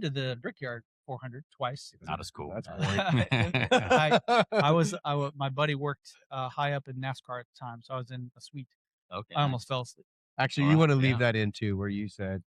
to the Brickyard 400 twice. Not as cool. That's My buddy worked high up in NASCAR at the time, so I was in a suite. Okay. I almost fell asleep. Actually, you want to leave that in too, where you said,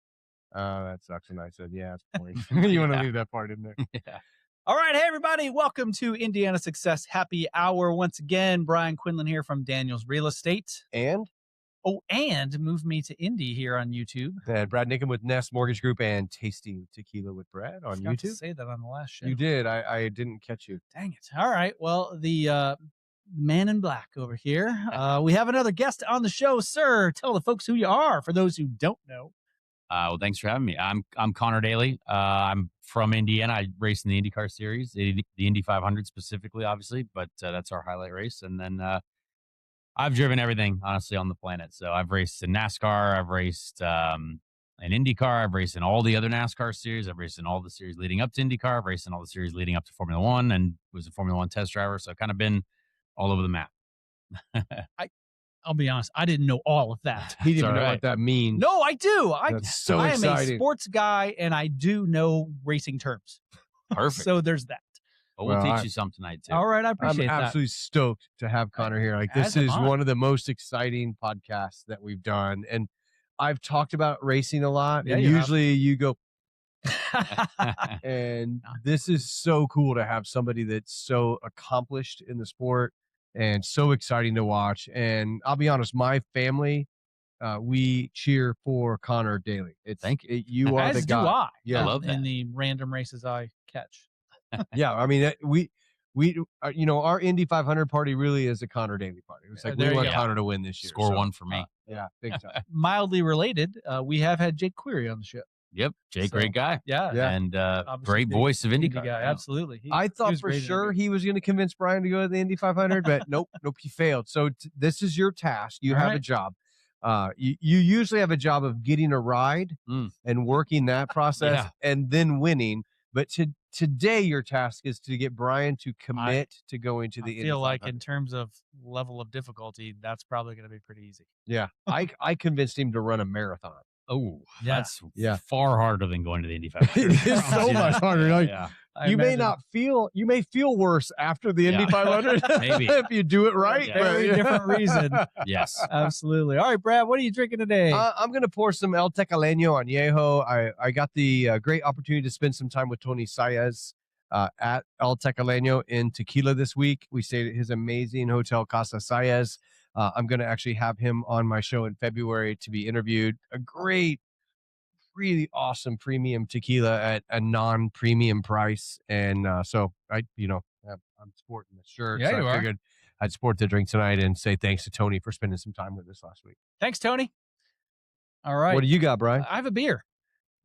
that sucks. And I said, yeah, it's boring. You want to leave that part in there. Yeah. All right. Hey, everybody. Welcome to Indiana Success Happy Hour. Once again, Brian Quinlan here from Daniel's Real Estate. And Move Me to Indy here on YouTube. And Brad Niccum with Nest Mortgage Group and Tasting Tequila with Brad on I YouTube. to say that on the last show. You did. I didn't catch you. Dang it. All right. Well, the man in black over here. We have another guest on the show, sir. Tell the folks who you are for those who don't know. Well, thanks for having me. I'm Conor Daly. I'm from Indiana. I race in the IndyCar series, the Indy 500 specifically, obviously, but that's our highlight race. And then I've driven everything, honestly, on the planet. So I've raced in NASCAR. I've raced in IndyCar. I've raced in all the other NASCAR series. I've raced in all the series leading up to IndyCar. I've raced in all the series leading up to Formula One and was a Formula One test driver. So I've kind of been all over the map. I'll be honest, I didn't know all of that. He didn't know what that means. No, I do. That's so I exciting. am a sports guy, and I do know racing terms. Perfect. So there's that. We'll teach you some tonight, too. All right, I appreciate that. I'm absolutely stoked to have Conor here. Like, this is one of the most exciting podcasts that we've done. And I've talked about racing a lot, and usually you go, and this is so cool to have somebody that's so accomplished in the sport and so exciting to watch. And I'll be honest, my family, we cheer for Conor Daly. Thank you. You are the guy. As do I. Yeah. I love that. In the random races I catch. Yeah, I mean, we our Indy 500 party really is a Conor Daly party. It's like we want Conor to win this year. Score one for me. Yeah, big time. Mildly related, we have had Jake Query on the show. Yep, Jake, great guy. Yeah. And great voice of IndyCar. Guy, absolutely. I thought for sure he was going to convince Brian to go to the Indy 500, but nope, he failed. So this is your task. You have a job. You usually have a job of getting a ride and working that process and then winning. But today your task is to get Brian to commit to going to the Indy 500. I feel like in terms of level of difficulty, that's probably going to be pretty easy. Yeah. I convinced him to run a marathon. Oh, that's far harder than going to the Indy 500. It is so much harder. Like, you may feel worse after the Indy 500 maybe if you do it right. Very different reason. Yes, absolutely. All right, Brad, what are you drinking today? I'm going to pour some El Tecaleño Añejo. I got the great opportunity to spend some time with Tony Saez at El Tecaleño in Tequila this week. We stayed at his amazing hotel, Casa Saez. I'm going to actually have him on my show in February to be interviewed. A great, really awesome premium tequila at a non-premium price. And so I'm sporting the shirt. Yeah, so I figured I'd sport the drink tonight and say thanks to Tony for spending some time with us last week. Thanks, Tony. All right. What do you got, Brian? I have a beer.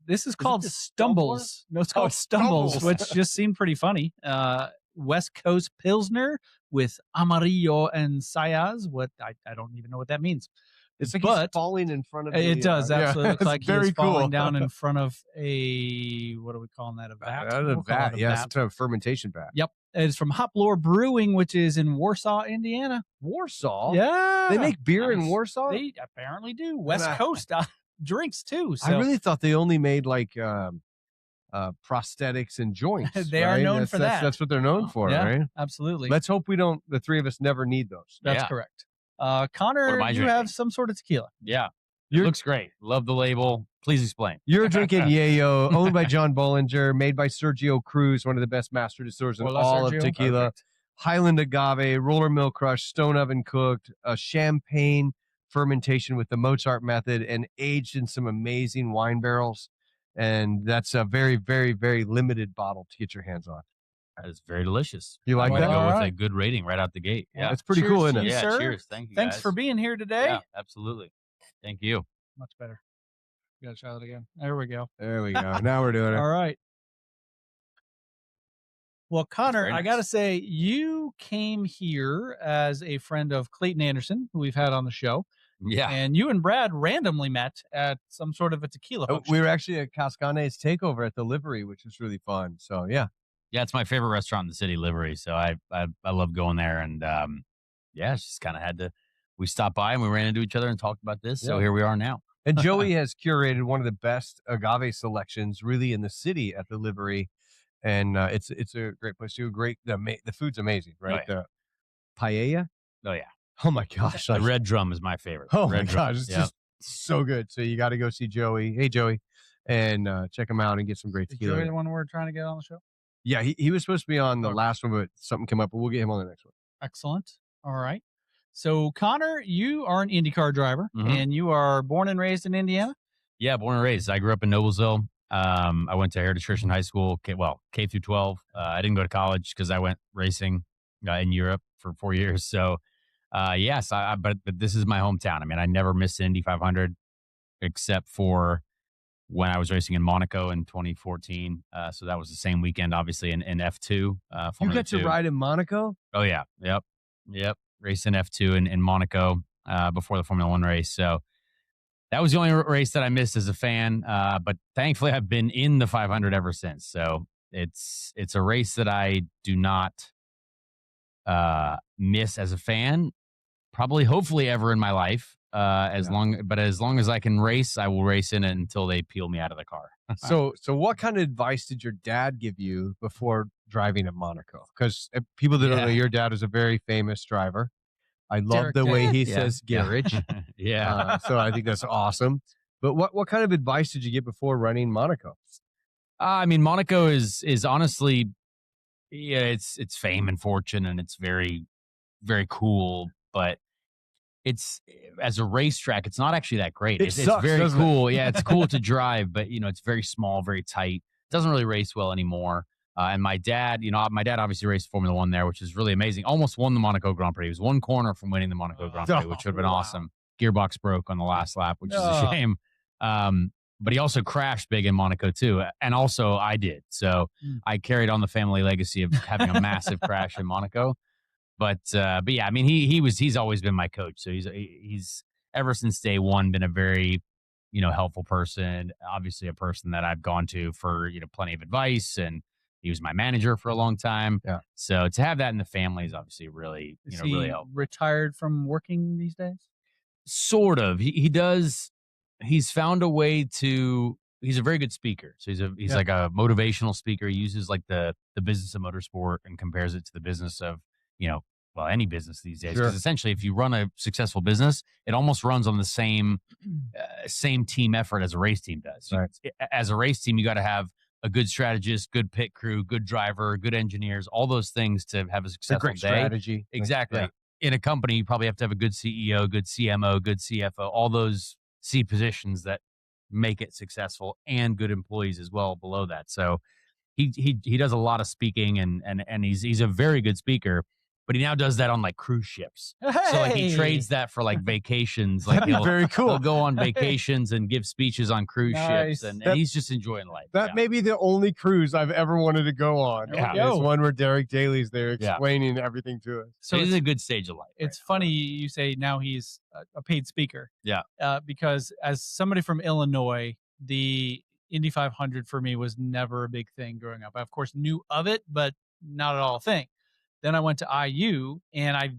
This is called Stumbles. No, it's called Stumbles, which just seemed pretty funny. West Coast Pilsner with Amarillo and Sayas. What I don't even know what that means. It's like he's falling in front of it does absolutely look like he's falling down in front of a, what are we calling that, a vat? Some type of fermentation vat. Yep. It's from Hop Lore Brewing, which is in Warsaw, Indiana. Warsaw? Yeah. They make beer in Warsaw? They apparently do. West Coast drinks too. So. I really thought they only made like prosthetics and joints. They are known for that. That's what they're known for, right? Absolutely. Let's hope the three of us never need those. That's correct. Conor, you have some sort of tequila. Yeah. It looks great. Love the label. Please explain. You're drinking Yayo, owned by John Bollinger, made by Sergio Cruz, one of the best master distillers in all of tequila. Perfect. Highland agave, roller mill crush, stone oven cooked, a champagne fermentation with the Mozart method, and aged in some amazing wine barrels. And that's a very, very, very limited bottle to get your hands on. That is very delicious. You like that? Go with a good rating right out the gate. Yeah, that's pretty cool, isn't it? Yeah, sir. Cheers. Thank you. Thanks for being here today. Yeah, absolutely. Thank you. Much better. You gotta try that again. There we go. There we go. Now we're doing it. All right. Well, Conor, I gotta say, you came here as a friend of Clayton Anderson, who we've had on the show. Yeah. And you and Brad randomly met at some sort of a tequila function. We were actually at Cascane's takeover at the Livery, which was really fun. So, yeah. Yeah, it's my favorite restaurant in the city, Livery. So I love going there. And, it's just kind of we stopped by and we ran into each other and talked about this. So here we are now. And Joey has curated one of the best agave selections really in the city at the livery. And it's a great place too. The food's amazing, right? yeah. The paella. Oh yeah. Oh my gosh. The red drum is my favorite. Oh my Red drum. gosh. It's Yep. just so good. So you got to go see Joey. Hey, Joey. And check him out and get some great Is tequila. Joey the one we're trying to get on the show? Yeah, he was supposed to be on the Okay. last one, but something came up, but we'll get him on the next one. Excellent. All right. So, Connor, you are an IndyCar driver, and you are born and raised in Indiana? Yeah, born and raised. I grew up in Noblesville. I went to Heritage Christian High School, K through 12. I didn't go to college because I went racing in Europe for 4 years. So, yes, but this is my hometown. I mean, I never missed an Indy 500 except for when I was racing in Monaco in 2014. So that was the same weekend, obviously, in F2. You Formula get to 2. ride in Monaco? Oh, yeah. Yep. Racing F2 in Monaco before the Formula 1 race. So that was the only race that I missed as a fan. But thankfully, I've been in the 500 ever since. So it's a race that I do not miss as a fan, probably, hopefully, ever in my life. As long as I can race, I will race in it until they peel me out of the car. So what kind of advice did your dad give you before driving in Monaco? Because people that don't know, your dad is a very famous driver. I love Derek the way he Yeah. says garage. Yeah. So I think that's awesome. But what kind of advice did you get before running Monaco? I mean, Monaco is honestly, yeah, it's fame and fortune, and it's very, very cool. But it's, as a racetrack, it's not actually that great. It It's sucks, very doesn't cool. Yeah, it's cool to drive, but it's very small, very tight. Doesn't really race well anymore. And my dad obviously raced Formula 1 there, which is really amazing. Almost won the Monaco Grand Prix. He was one corner from winning the Monaco Grand Prix, which would have been awesome. Gearbox broke on the last lap, which is a shame. But he also crashed big in Monaco too, and also I did. So I carried on the family legacy of having a massive crash in Monaco. But yeah, I mean, he's always been my coach. So he's ever since day one been a very, helpful person. Obviously, a person that I've gone to for plenty of advice, and he was my manager for a long time. Yeah. So to have that in the family is obviously really, Is really he helpful. retired from working these days? Sort of. He does. He's found a way to. He's a very good speaker. So he's like a motivational speaker. He uses like the business of motorsport and compares it to the business of any business these days. Because essentially, if you run a successful business, it almost runs on the same team effort as a race team does. Right. As a race team, you got to have a good strategist, good pit crew, good driver, good engineers, all those things to have a successful great day. strategy. Exactly. Yeah. In a company, you probably have to have a good CEO, good CMO, good CFO, all those C positions that make it successful, and good employees as well below that. So he does a lot of speaking, and he's a very good speaker. But he now does that on like cruise ships. So like he trades that for like vacations. Like That'd be very cool. He'll go on vacations and give speeches on cruise ships, and he's just enjoying life. That may be the only cruise I've ever wanted to go on. Yeah. It's one where Derek Daly's there explaining everything to us. So it's a good stage of life. It's funny you say now he's a paid speaker. Yeah. Because as somebody from Illinois, the Indy 500 for me was never a big thing growing up. I, of course, knew of it, but not at all a thing. Then I went to IU, and I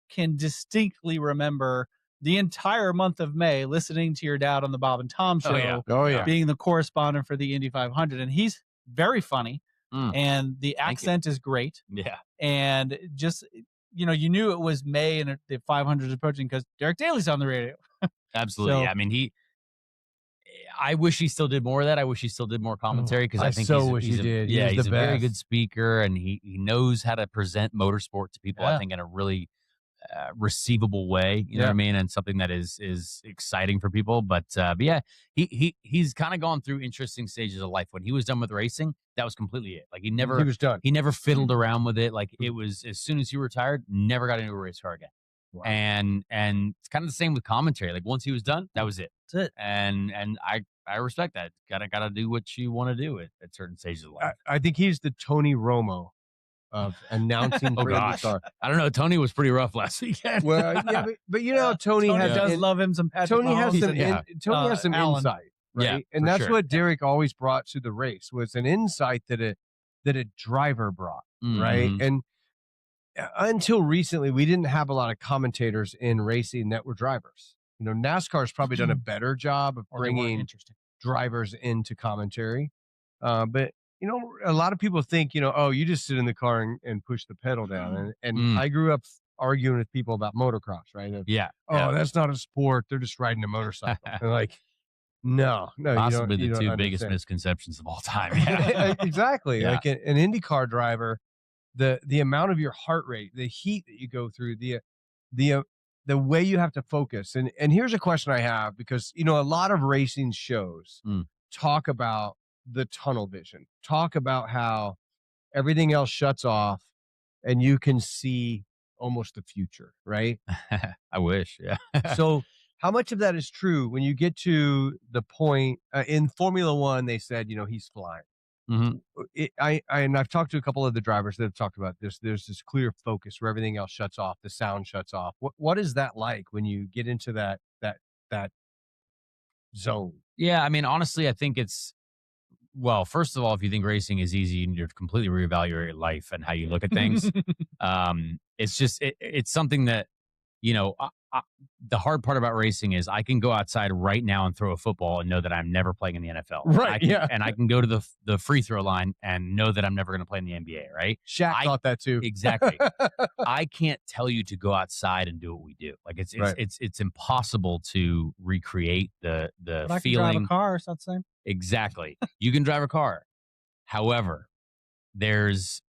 can distinctly remember the entire month of May listening to your dad on the Bob and Tom show, being the correspondent for the Indy 500. And he's very funny, and the accent is great. Yeah. And just, you knew it was May and the 500 is approaching because Derek Daly's on the radio. Absolutely. So- I mean, I wish he still did more of that. I wish he still did more commentary, because I think wish he did. Yeah, he's the a very best. good speaker, and he knows how to present motorsport to people. I think in a really receivable way. You know what I mean, and something that is exciting for people. But yeah, he's kind of gone through interesting stages of life. When he was done with racing, that was completely it. Like he was done. He never fiddled around with it. Like it was, as soon as he retired, never got into a race car again. Wow. And it's kind of the same with commentary. Like once he was done, that was it. That's it. And I respect that. Gotta do what you want to do at certain stages of life. I think he's the Tony Romo of announcing. Oh gosh, I don't know. Tony was pretty rough last weekend. Well, yeah, but Tony does love him some Patrick Tony has Mahomes. Tony has some Allen. insight, right? Yeah, and for that's sure. what Derek always brought to the race, was an insight that a driver brought, right? Mhm. And until recently, we didn't have a lot of commentators in racing that were drivers. NASCAR's probably done a better job of Or they weren't bringing interesting. drivers into commentary. But a lot of people think, oh, you just sit in the car and push the pedal down. And I grew up arguing with people about motocross, right? Yeah. Oh, that's not a sport. They're just riding a motorcycle. And like, no, Possibly you the don't two biggest understand. misconceptions of all time. Yeah. Exactly. Yeah. Like an IndyCar driver, the amount of your heart rate, the heat that you go through, the way you have to focus. And here's a question I have, because a lot of racing shows talk about the tunnel vision, talk about how everything else shuts off and you can see almost the future, right? I wish. Yeah. So how much of that is true when you get to the point in Formula One? They said, he's flying. And I've talked to a couple of the drivers that have talked about this. There's this clear focus where everything else shuts off, the sound shuts off. What is that like when you get into that zone? Yeah, I mean, honestly, I think well, first of all, if you think racing is easy, you need to completely reevaluate your life and how you look at things. It's just it's something that the hard part about racing is I can go outside right now and throw a football and know that I'm never playing in the NFL. Right. And I can go to the free throw line and know that I'm never going to play in the NBA. Right. Shaq thought that too. Exactly. I can't tell you to go outside and do what we do. Like it's impossible to recreate the But I can feeling. drive a car, so that's the same. Exactly. You can drive a car. However, there's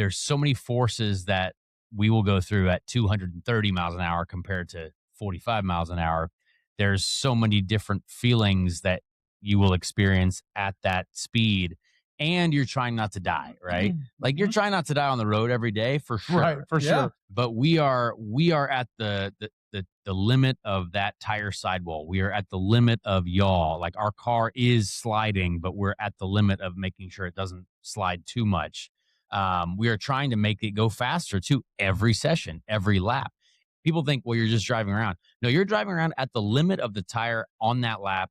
so many forces that we will go through at 230 miles an hour compared to 45 miles an hour. There's so many different feelings that you will experience at that speed, and you're trying not to die, right? Like you're trying not to die on the road every day, for sure. Right, for sure. But we are at the limit of that tire sidewall. We are at the limit of yaw. Like our car is sliding, but we're at the limit of making sure it doesn't slide too much. We are trying to make it go faster too, every session, every lap. People think, well, you're just driving around. No, you're driving around at the limit of the tire on that lap,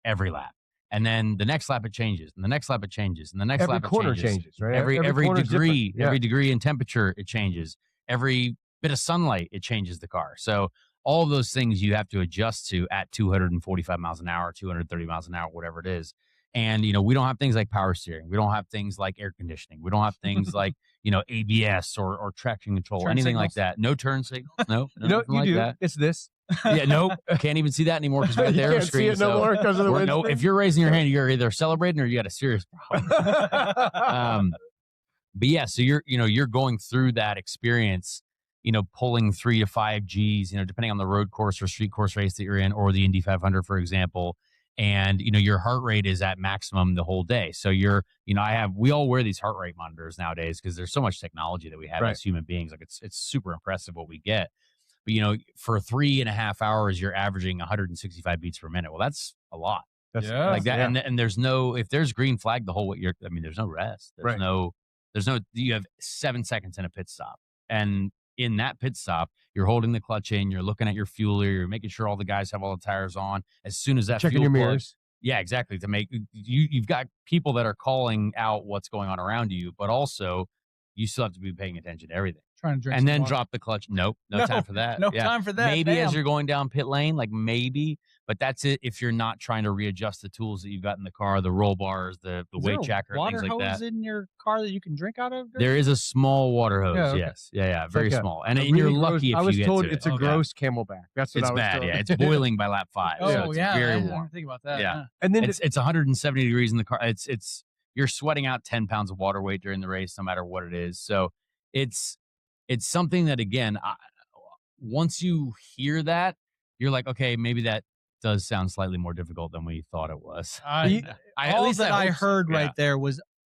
every lap. And then the next lap it changes, and the next lap it changes, and the next lap it corner changes. Right? Every degree, Yeah. every degree in temperature it changes. Every bit of sunlight it changes the car. So all of those things you have to adjust to at 245 miles an hour, 230 miles an hour, whatever it is. And, we don't have things like power steering. We don't have things like air conditioning. We don't have things like, ABS or traction control, anything like that. No turn signals. No, you like do. that. It's this. Yeah, nope. Can't even see that anymore because we got the You aero can't screen. see it no more because of the wind. No, if you're raising your hand, you're either celebrating or you got a serious problem. But yeah, so you're going through that experience, pulling 3 to 5 Gs, depending on the road course or street course race that you're in, or the Indy 500, for example. And, your heart rate is at maximum the whole day. So we all wear these heart rate monitors nowadays because there's so much technology that we have as human beings. Like it's super impressive what we get. But, for 3.5 hours, you're averaging 165 beats per minute. Well, that's a lot. That's like that. Yeah. And if there's green flag the whole way, there's no rest. You have 7 seconds in a pit stop. And in that pit stop, you're holding the clutch in, you're looking at your fueler, you're making sure all the guys have all the tires on. As soon as that checking your mirrors. Yeah, exactly. To make you've got people that are calling out what's going on around you, but also you still have to be paying attention to everything. Trying to drink and then water. Drop the clutch. Nope, no time for that. No time for that. Maybe Damn. as you're going down pit lane, like maybe, but that's it. If you're not trying to readjust the tools that you've got in the car, the roll bars, the weight checker, things like that. Water hose in your car that you can drink out of? There is a small water hose. Yeah, okay. Yes, yeah, very like small, and really you're lucky gross, if I was you get told to it's it. a gross Camelback. That's what It's I was bad. told. Yeah, it's boiling by lap 5. Oh, so it's yeah, very I warm. didn't think about that. Yeah. And then It's 170 degrees in the car. It's you're sweating out 10 pounds of water weight during the race, no matter what it is. So it's something that, again, once you hear that, you're like, okay, maybe that does sound slightly more difficult than we thought it was. All that I heard right there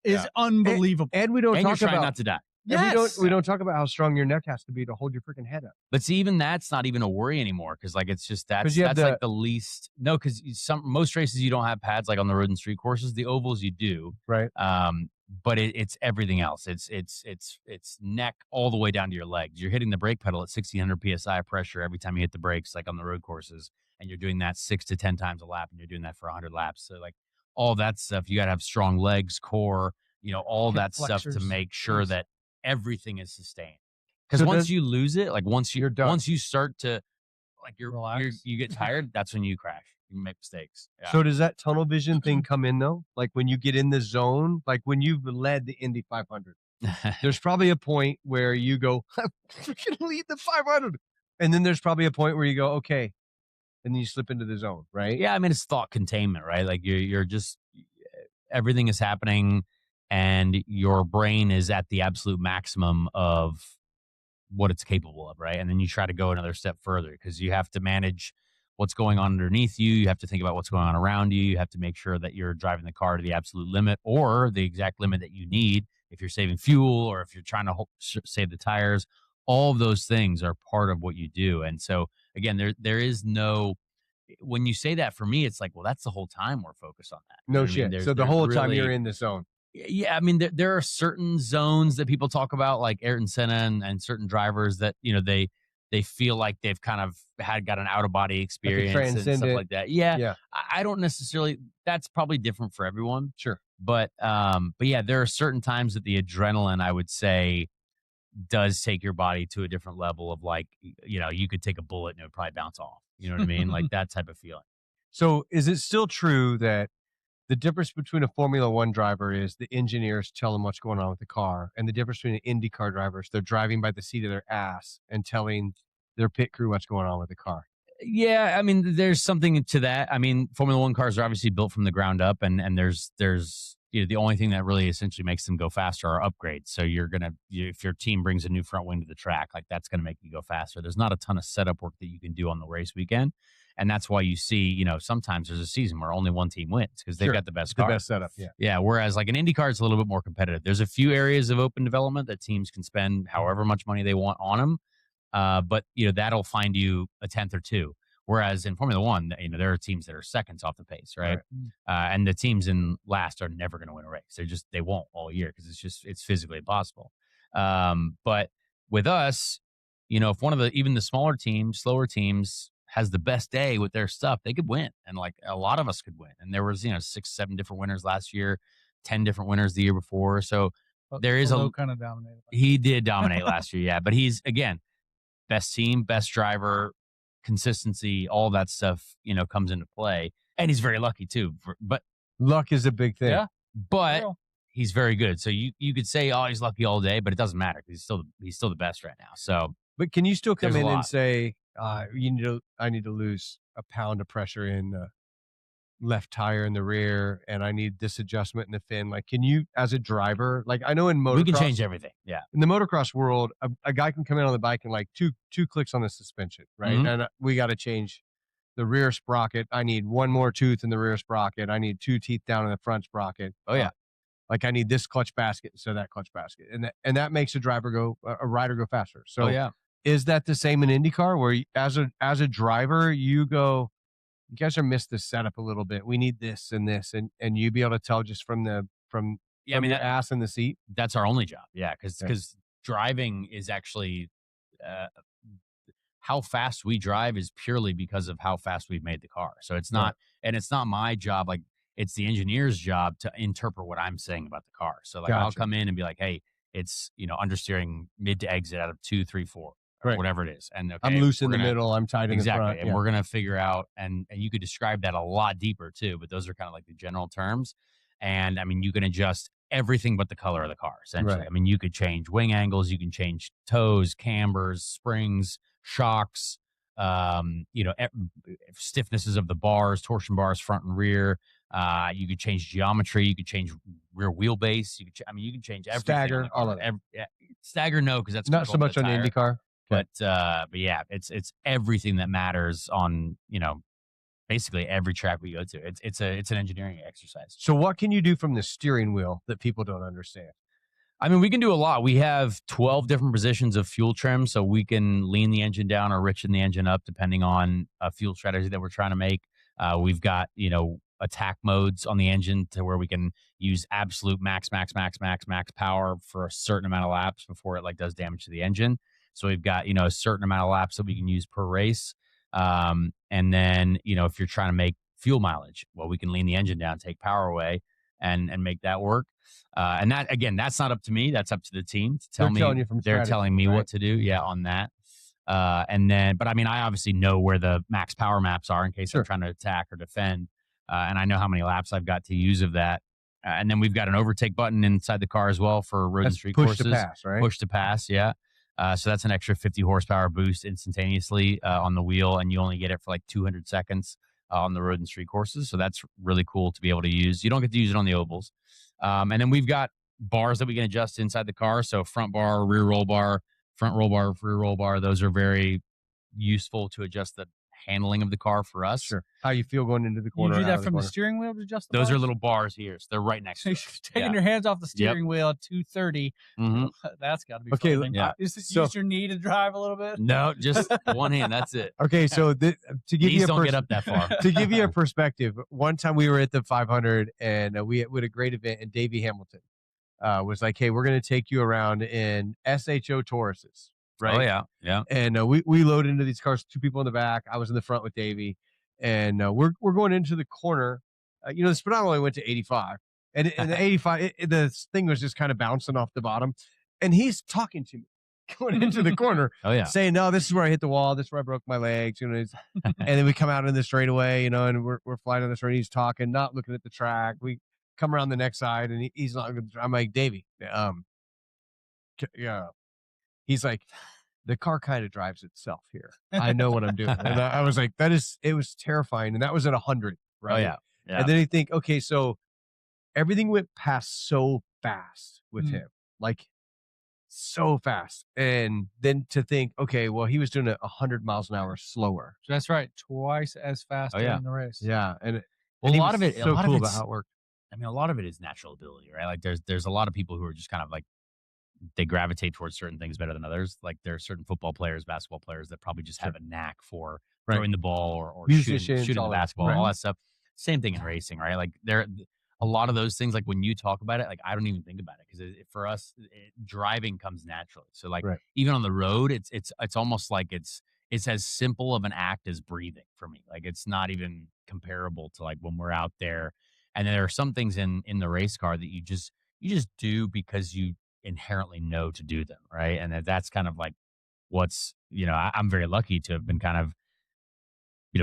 is unbelievable. And we don't And you're talk trying about not to die. Yes. We don't talk about how strong your neck has to be to hold your freaking head up. But see, even that's not even a worry anymore, because like it's just that's like the least. No, because most races you don't have pads like on the road and street courses. The ovals you do, right? But it's everything else. It's neck all the way down to your legs. You're hitting the brake pedal at 1600 psi pressure every time you hit the brakes, like on the road courses, and you're doing that 6 to 10 times a lap, and you're doing that for 100 laps. So like all that stuff, you got to have strong legs, core, all that stuff to make sure that everything is sustained. Because once you lose it, like once you start to like Relax. you get tired, that's when you crash. You make mistakes. Yeah. So does that tunnel vision thing come in though? Like when you get in the zone, like when you've led the Indy 500, there's probably a point where you go, I'm freaking lead the 500. And then there's probably a point where you go, okay. And then you slip into the zone, right? Yeah, I mean, it's thought containment, right? Like you're just everything is happening, and your brain is at the absolute maximum of what it's capable of, right? And then you try to go another step further because you have to manage what's going on underneath you. You have to think about what's going on around you. You have to make sure that you're driving the car to the absolute limit or the exact limit that you need if you're saving fuel or if you're trying to save the tires. All of those things are part of what you do. And so again, there is no, when you say that, for me, it's like, well, that's the whole time we're focused on that. You know No what I mean? shit. So the whole time you're in the zone. Yeah, I mean, there are certain zones that people talk about, like Ayrton Senna and certain drivers that, you know, they feel like they've kind of got an out of body experience and stuff like that. Yeah. I don't necessarily. That's probably different for everyone. Sure. But yeah, there are certain times that the adrenaline, I would say, does take your body to a different level of, like, you know, you could take a bullet and it would probably bounce off. You know what I mean? Like that type of feeling. So is it still true that the difference between a Formula One driver is the engineers tell them what's going on with the car, and the difference between an IndyCar driver is they're driving by the seat of their ass and telling their pit crew what's going on with the car? Yeah, I mean, there's something to that. I mean, Formula One cars are obviously built from the ground up, and there's you know, the only thing that really essentially makes them go faster are upgrades. So if your team brings a new front wing to the track, like that's gonna make you go faster. There's not a ton of setup work that you can do on the race weekend, and that's why you see, you know, sometimes there's a season where only one team wins because they've got the best car. The best setup. Yeah. Whereas like an IndyCar is a little bit more competitive. There's a few areas of open development that teams can spend however much money they want on them. But you know, that'll find you a 10th or two. Whereas in Formula One, you know, there are teams that are seconds off the pace, right? And the teams in last are never going to win a race. They won't all year because it's physically impossible. But with us, you know, if one of even the smaller teams, slower teams has the best day with their stuff, they could win. And like a lot of us could win. And there was, you know, 6, 7 different winners last year, 10 different winners the year before. So there is kind of dominated. He did dominate last year. Yeah. But he's, again, best team, best driver, consistency, all that stuff, you know, comes into play. And he's very lucky too. But luck is a big thing. Yeah. But he's very good. So you could say, oh, he's lucky all day, but it doesn't matter because he's still the best right now. So, but can you still come in and say, I need to lose a pound of pressure in the left tire in the rear, and I need this adjustment in the fin? Like, can you, as a driver, like I know in motocross, we can change everything. Yeah. In the motocross world, a guy can come in on the bike and like two clicks on the suspension, right? Mm-hmm. And we got to change the rear sprocket. I need one more tooth in the rear sprocket. I need 2 teeth down in the front sprocket. Oh yeah. Like I need this clutch basket instead of that clutch basket, and that makes a rider go faster. So yeah. Is that the same in IndyCar, where as a driver you go, you guys are missed the setup a little bit. We need this and this, and you be able to tell just from your ass in the seat? That's our only job. Yeah, because driving is actually how fast we drive is purely because of how fast we've made the car. So it's not, and it's not my job. Like it's the engineer's job to interpret what I'm saying about the car. So like I'll come in and be like, hey, it's, you know, understeering mid to exit out of 2, 3, 4. Right. Whatever it is. And okay, I'm loose in the middle. I'm tight in the front. And we're going to figure out, and you could describe that a lot deeper too, but those are kind of like the general terms. And I mean, you can adjust everything but the color of the car, essentially. Right. I mean, you could change wing angles, you can change toes, cambers, springs, shocks, you know, stiffnesses of the bars, torsion bars, front and rear. You could change geometry. You could change rear wheelbase. You can change everything. Stagger, all of it. Stagger, no, because that's not so much on the IndyCar. But yeah, it's everything that matters on, you know, basically every track we go to. It's an engineering exercise. So what can you do from the steering wheel that people don't understand? I mean, we can do a lot. We have 12 different positions of fuel trim, so we can lean the engine down or richen the engine up depending on a fuel strategy that we're trying to make. We've got, you know, attack modes on the engine to where we can use absolute max power for a certain amount of laps before it like does damage to the engine. So we've got, you know, a certain amount of laps that we can use per race. And then, you know, if you're trying to make fuel mileage, well, we can lean the engine down, take power away and make that work. And that, again, that's not up to me. That's up to the team to tell me. They're telling me what to do. Yeah, on that. And then, but I mean, I obviously know where the max power maps are in case Sure. I'm trying to attack or defend. And I know how many laps I've got to use of that. And then we've got an overtake button inside the car as well for road and That's street push courses. to pass, right? Push to pass, yeah. So that's an extra 50 horsepower boost instantaneously on the wheel, and you only get it for like 200 seconds on the road and street courses. So that's really cool to be able to use. You don't get to use it on the ovals. And then we've got bars that we can adjust inside the car. So front bar, rear roll bar, front roll bar, rear roll bar. Those are very useful to adjust the handling of the car for us. Sure. How you feel going into the You corner? do out that of from the corner. steering wheel to adjust the Those are bars? little bars here. So they're right next to You're us. taking your hands off the steering wheel at 230. Mhm. That's got to be Okay, frightening. yeah. Use your knee to drive a little bit. No, just one hand. That's it. Okay, so to give Knees you a don't get up that far. to give you a perspective, one time we were at the 500 and we had a great event, and Davey Hamilton was like, "Hey, we're going to take you around in SHO Tauruses." Right? Oh yeah, yeah. And we load into these cars, 2 people in the back. I was in the front with Davey, and we're going into the corner. The speedometer only went to 85, and the 85, the thing was just kind of bouncing off the bottom, and he's talking to me going into the corner, Oh yeah. saying, "No, this is where I hit the wall. This is where I broke my legs." And then we come out in the straightaway, and we're flying on the straight. He's talking, not looking at the track. We come around the next side, and he's not. I'm like, Davey, yeah. He's like, the car kind of drives itself here. I know what I'm doing. And I was like, it was terrifying. And that was at 100, right? Oh yeah. Yeah. And then you think, okay, so everything went past so fast with him, like so fast. And then to think, okay, well, he was doing it 100 miles an hour slower. That's right. Twice as fast Oh, yeah. during the race. Yeah. And Well, and a he lot was of it. so a lot cool of about it's, how it worked. I mean, a lot of it is natural ability, right? Like there's a lot of people who are just kind of like they gravitate towards certain things better than others. Like there are certain football players, basketball players that probably just have a knack for Right. throwing the ball or Musicians, shooting all the that. basketball, Right. all that stuff. Same thing in racing, right? Like a lot of those things. Like when you talk about it, like I don't even think about it because for us, driving comes naturally. So like Right. even on the road, it's almost like it's as simple of an act as breathing for me. Like it's not even comparable to like when we're out there. And there are some things in the race car that you just do because you inherently know to do them, right? And that's kind of like what's I'm very lucky to have been kind of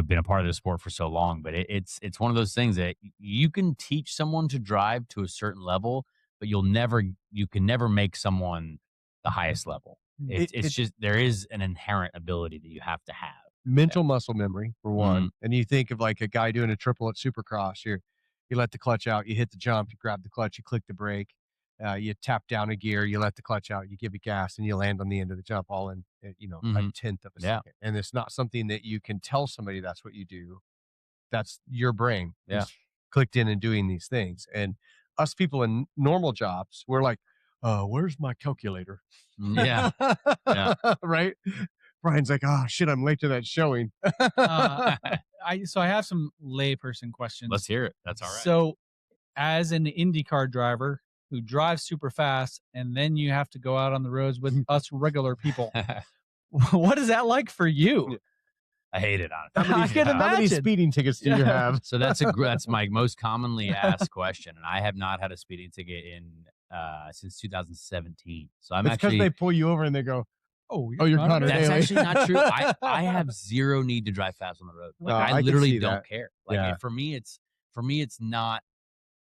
been a part of the sport for so long. But it's one of those things that you can teach someone to drive to a certain level, but you can never make someone the highest level. It's just there is an inherent ability that you have to have. Mental muscle memory for one. Mhm. And you think of like a guy doing a triple at Supercross. You let the clutch out, you hit the jump, you grab the clutch, you click the brake, you tap down a gear, you let the clutch out, you give it gas, and you land on the end of the jump all in a Mhm. tenth of a Yeah. second. And it's not something that you can tell somebody that's what you do. That's your brain Yeah. is clicked in and doing these things. And us people in normal jobs, we're like, where's my calculator? Yeah. Yeah. Right? Brian's like, oh shit, I'm late to that showing. So I have some layperson questions. Let's hear it. That's all right. So, as an IndyCar driver who drives super fast, and then you have to go out on the roads with us regular people, what is that like for you? I hate it, honestly. I can How many imagine. speeding tickets do you Yeah. have? So that's my most commonly asked question, and I have not had a speeding ticket in since 2017. So I'm It's because actually they pull you over and they go, Oh, you're Conor that's Daly. actually not true. I have zero need to drive fast on the road. Like No, I I can literally see don't that. care. Like Yeah. for me it's not.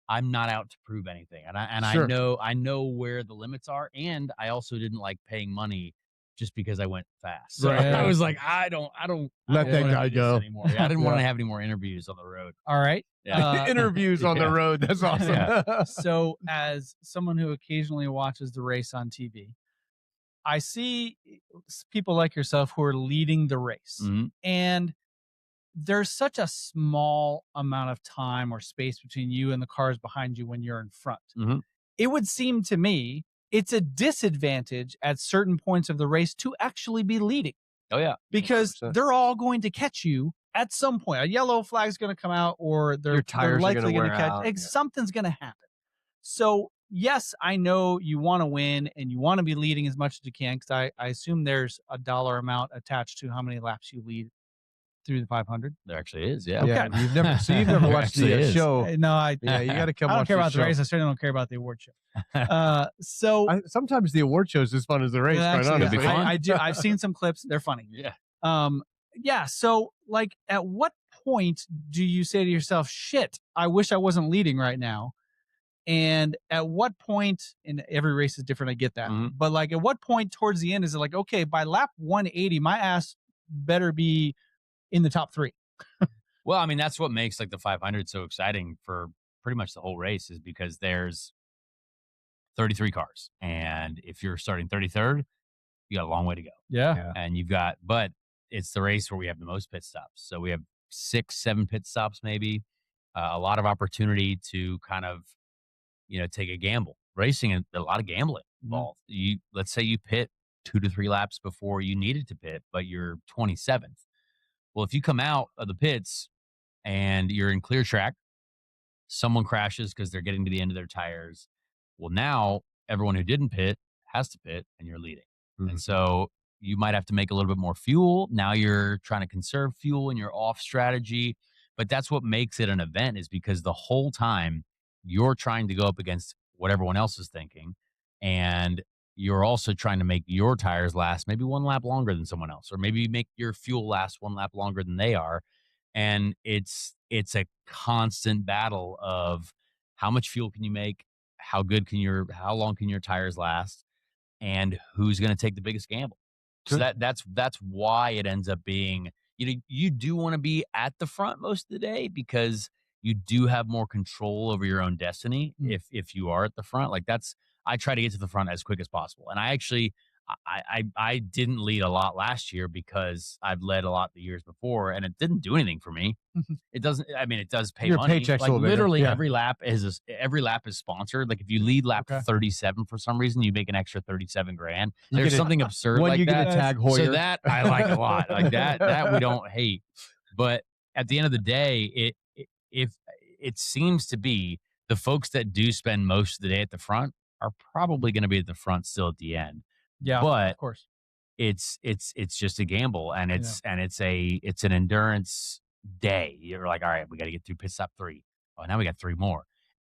I'm not out to prove anything, and Sure. I know where the limits are, and I also didn't like paying money just because I went fast. So Right. I was like, I don't Let that wanna guy do this go. anymore. I didn't want Yeah. to have any more interviews on the road. all right. Yeah. Interviews on the Yeah. road. That's awesome. Yeah. So, as someone who occasionally watches the race on TV, I see people like yourself who are leading the race, Mhm. and there's such a small amount of time or space between you and the cars behind you when you're in front. Mhm. It would seem to me it's a disadvantage at certain points of the race to actually be leading Oh yeah. because 100%. they're all going to catch you at some point. A yellow flag's going to come out, or they're tires are likely gonna going to wear catch. out. Yeah. Something's going to happen. So, yes, I know you want to win and you want to be leading as much as you can, because I assume there's a dollar amount attached to how many laps you lead through the 500. There actually is. Yeah. Yeah, Okay. you've never There watched actually the is. show. No, Yeah, you got to come I don't watch care the about the show. race. I certainly don't care about the award show. So Sometimes the award show is as fun as the race, quite actually, honestly. I do. I've seen some clips. They're funny. Yeah. So, like, at what point do you say to yourself, "Shit, I wish I wasn't leading right now"? And at what point, and every race is different, I get that. Mhm. But like, at what point towards the end is it like, okay, by lap 180, my ass better be in the top 3? Well, I mean, that's what makes like the 500 so exciting for pretty much the whole race, is because there's 33 cars, and if you're starting 33rd, you got a long way to go. Yeah. And but it's the race where we have the most pit stops. So we have 6, 7 pit stops, maybe. A lot of opportunity to kind of, take a gamble. Racing and a lot of gambling involved. Let's say you pit 2 to 3 laps before you needed to pit, but you're 27th. Well, if you come out of the pits and you're in clear track, someone crashes because they're getting to the end of their tires. Well, now everyone who didn't pit has to pit, and you're leading. And so you might have to make a little bit more fuel. Now you're trying to conserve fuel in your off strategy. But that's what makes it an event, is because the whole time you're trying to go up against what everyone else is thinking. And you're also trying to make your tires last maybe 1 lap longer than someone else, or maybe make your fuel last 1 lap longer than they are. And it's a constant battle of how much fuel can you make, how long can your tires last, and who's going to take the biggest gamble. So that's why it ends up being, you do want to be at the front most of the day, because you do have more control over your own destiny if you are at the front. Like, I try to get to the front as quick as possible. And I actually I didn't lead a lot last year because I've led a lot the years before, and it didn't do anything for me. It doesn't. I mean, it does pay Your money. paycheck's a Like, little bigger. literally Yeah. every lap is sponsored. Like, if you lead lap 37 for some reason, you make an extra 37 grand. There's something absurd like you that. get a tag Hoyer. So that I like a lot. Like that we don't hate. But at the end of the day, if it seems to be the folks that do spend most of the day at the front are probably going to be at the front still at the end. Yeah, but of course. It's just a gamble, and it's an endurance day. You're like, all right, we got to get through pit stop 3. Oh, now we got 3 more.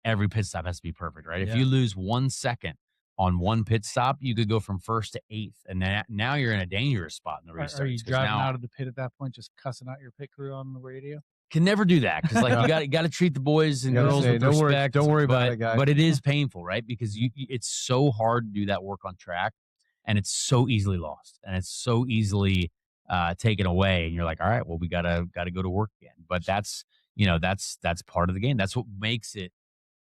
Every pit stop has to be perfect, right? If you lose 1 second on one pit stop, you could go from 1st to 8th, and now you're in a dangerous spot in the restart. Are you driving out of the pit at that point, just cussing out your pit crew on the radio? Can never do that, because like you got to treat the boys and girls with respect. Don't worry about it, guys. But it is painful, right? Because it's so hard to do that work on track, and it's so easily lost, and it's so easily taken away. And you're like, all right, well, we gotta go to work again. But that's part of the game. That's what makes it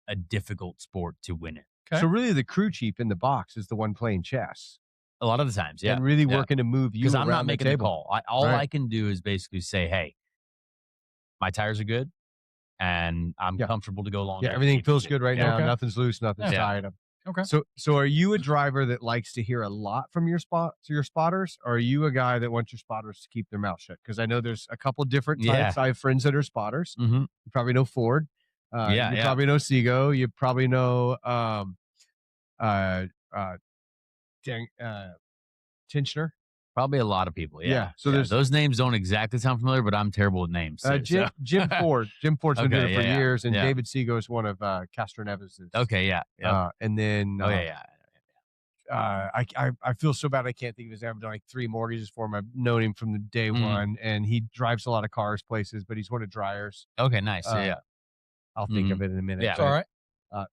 a difficult sport to win it. Okay. So really, the crew chief in the box is the one playing chess. A lot of the times, yeah, and really working to move you. Because I'm not making the table. call. All I can do is basically say, hey, my tires are good, and I'm comfortable to go longer. Yeah, everything feels good right now. Okay. Nothing's loose. Nothing's tied. Okay. So are you a driver that likes to hear a lot from your spotters, or are you a guy that wants your spotters to keep their mouth shut? Because I know there's a couple different types. I have friends that are spotters. Mm-hmm. You probably know Ford. You probably know Seago. You probably know Tinchner. Probably a lot of people. Yeah. So there's those names don't exactly sound familiar, but I'm terrible with names. Jim Ford. Jim Ford's been doing it for years, and yeah. David Seago is one of Castro Nevis's. Okay. Yeah. And then yeah. I feel so bad I can't think of his name. I've done like 3 mortgages for him. I've known him from the day one, and he drives a lot of cars places, but he's one of dryers. Okay, nice. I'll think of it in a minute. Yeah. All right.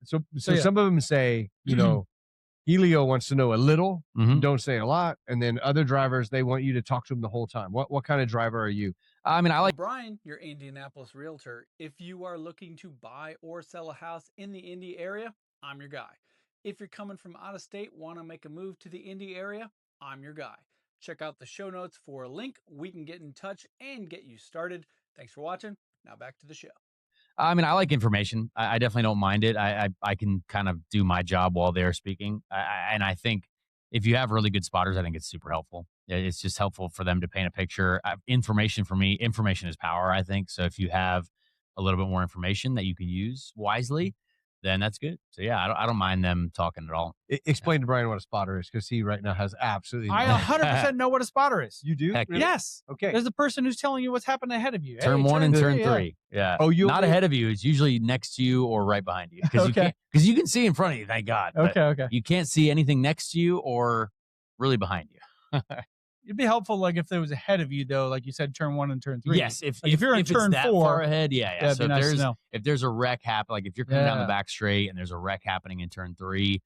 So some of them say, Helio wants to know a little, don't say a lot, and then other drivers, they want you to talk to them the whole time. What kind of driver are you? I mean, I like Brian, your Indianapolis realtor. If you are looking to buy or sell a house in the Indy area, I'm your guy. If you're coming from out of state, want to make a move to the Indy area, I'm your guy. Check out the show notes for a link. We can get in touch and get you started. Thanks for watching. Now back to the show. I mean, I like information. I definitely don't mind it. I can kind of do my job while they're speaking. And I think if you have really good spotters, I think it's super helpful. It's just helpful for them to paint a picture. Information for me, information is power, I think. So if you have a little bit more information that you can use wisely, then that's good. So yeah, I don't mind them talking at all. Explain to Brian what a spotter is, because he right now has absolutely no I idea. 100% know what a spotter is. You do? Heck Really? Yes. Okay. There's the person who's telling you what's happening ahead of you. Turn Hey, one and turn yeah. three. Yeah. Oh, you not only- ahead of you. It's usually next to you or right behind you because Okay. you can see in front of you. Thank God. But Okay. you can't see anything next to you or really behind you. It'd be helpful, like if there was ahead of you, though, like you said, turn 1 and turn 3. Yes, if you're in it's turn that 4, far ahead, yeah. that'd So be nice to know. if there's a wreck happen, like if you're coming down the Yeah. back straight and there's a wreck happening in turn 3,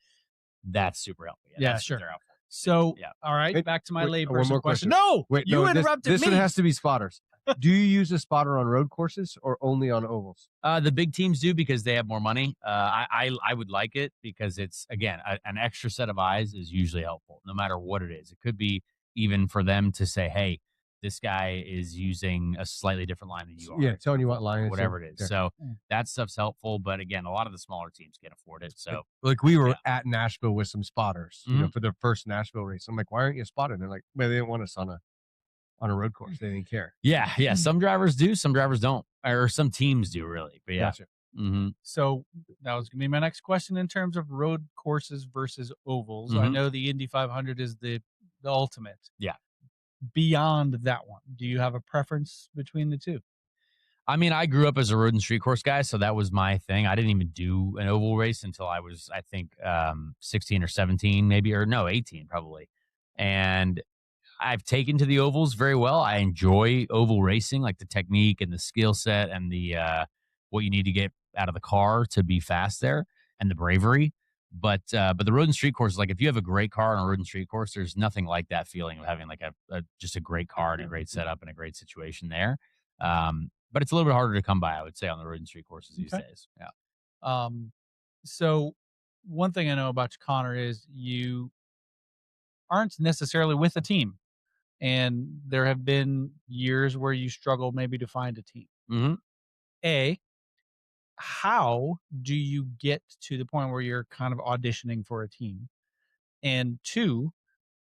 that's super helpful. Yeah, that's what sure. they're out for. So, Yeah. all right, Wait, back to my wait, layperson one more question. question. No, Wait, you no, interrupted this me. one has to be spotters. Do you use a spotter on road courses or only on ovals? The big teams do because they have more money. I would like it because it's, again, an extra set of eyes is usually helpful, no matter what it is. It could be even for them to say, hey, this guy is using a slightly different line than you are. Yeah, telling you what line it's whatever in. it is. Yeah. So that stuff's helpful. But again, a lot of the smaller teams can't afford it. So Like we were at Nashville with some spotters, you know, Mhm. for their first Nashville race. I'm like, why aren't you spotted? And they're like, well, they didn't want us on a road course. They didn't care. yeah. Some drivers do, some drivers don't, or some teams do really. But yeah. Gotcha. Mm-hmm. So that was going to be my next question in terms of road courses versus ovals. I Mhm. know the Indy 500 is the ultimate. Yeah. Beyond that one, do you have a preference between the two? I mean, I grew up as a road and street course guy, so that was my thing. I didn't even do an oval race until I was, I think, 16 or 17, maybe, or no, 18 probably. And I've taken to the ovals very well. I enjoy oval racing, like the technique and the skill set and the what you need to get out of the car to be fast there and the bravery. But the road and street course, like if you have a great car on a road and street course, there's nothing like that feeling of having like just a great car and a great setup and a great situation there. But it's a little bit harder to come by, I would say, on the road and street courses these days. Yeah. So one thing I know about you, Connor, is you aren't necessarily with a team, and there have been years where you struggle maybe to find a team. Mm-hmm. How do you get to the point where you're kind of auditioning for a team? And 2,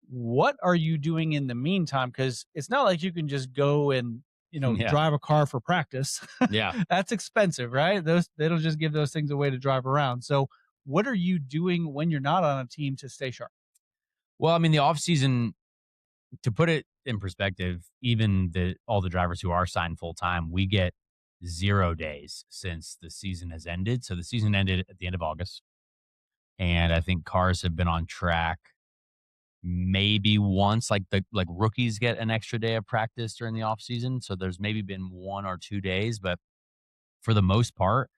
what are you doing in the meantime? Because it's not like you can just go and, Yeah. drive a car for practice. Yeah. That's expensive, right? They don't just give those things away to drive around. So what are you doing when you're not on a team to stay sharp? Well, I mean, the off season, to put it in perspective, even all the drivers who are signed full time, we get 0 days since the season has ended. So the season ended at the end of August, and I think cars have been on track maybe once. Like rookies get an extra day of practice during the off season, so there's maybe been 1 or 2 days, but for the most part,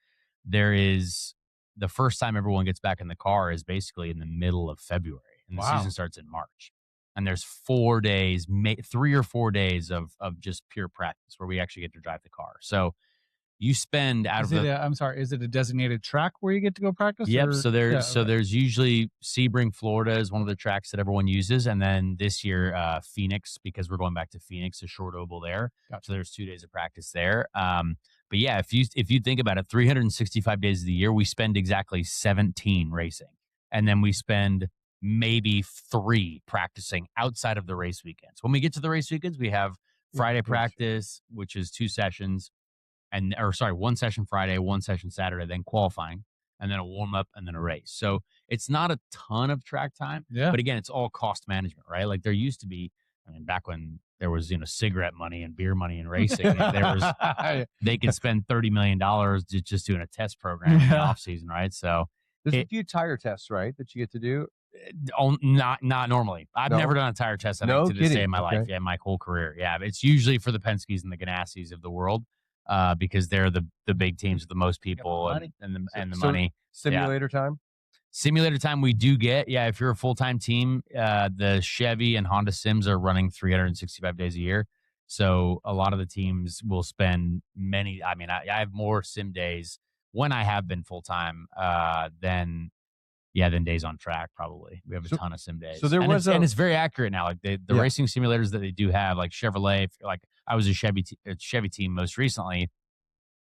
there is the first time everyone gets back in the car is basically in the middle of February, and the season starts in March. And there's 4 days, 3 or 4 days of just pure practice where we actually get to drive the car. So you spend Is it a designated track where you get to go practice? Yep. Or? So there's usually Sebring, Florida is one of the tracks that everyone uses, and then this year Phoenix, because we're going back to Phoenix, a short oval there. Gotcha. So there's 2 days of practice there. But yeah, if you think about it, 365 days of the year, we spend exactly 17 racing, and then we spend maybe 3 practicing outside of the race weekends. When we get to the race weekends, we have Friday practice, which is 2 sessions. 1 session Friday, 1 session Saturday, then qualifying, and then a warm up, and then a race. So it's not a ton of track time, but again, it's all cost management, right? Like there used to be, I mean, back when there was, cigarette money and beer money in racing, they could spend $30 million just doing a test program in the off season, right? So there's a few tire tests, right, that you get to do. Not normally. I've never done a tire test, I think, to this day in my life. Yeah, my whole career. Yeah, it's usually for the Penske's and the Ganassis of the world. Because they're the big teams with the most people and the money. Simulator time? Simulator time we do get. Yeah, if you're a full-time team, the Chevy and Honda Sims are running 365 days a year. So a lot of the teams will spend many. I mean, I have more sim days when I have been full-time than days on track. Probably we have a ton of sim days. So and it's very accurate now. Like the racing simulators that they do have, like Chevrolet. Like I was a Chevy team most recently.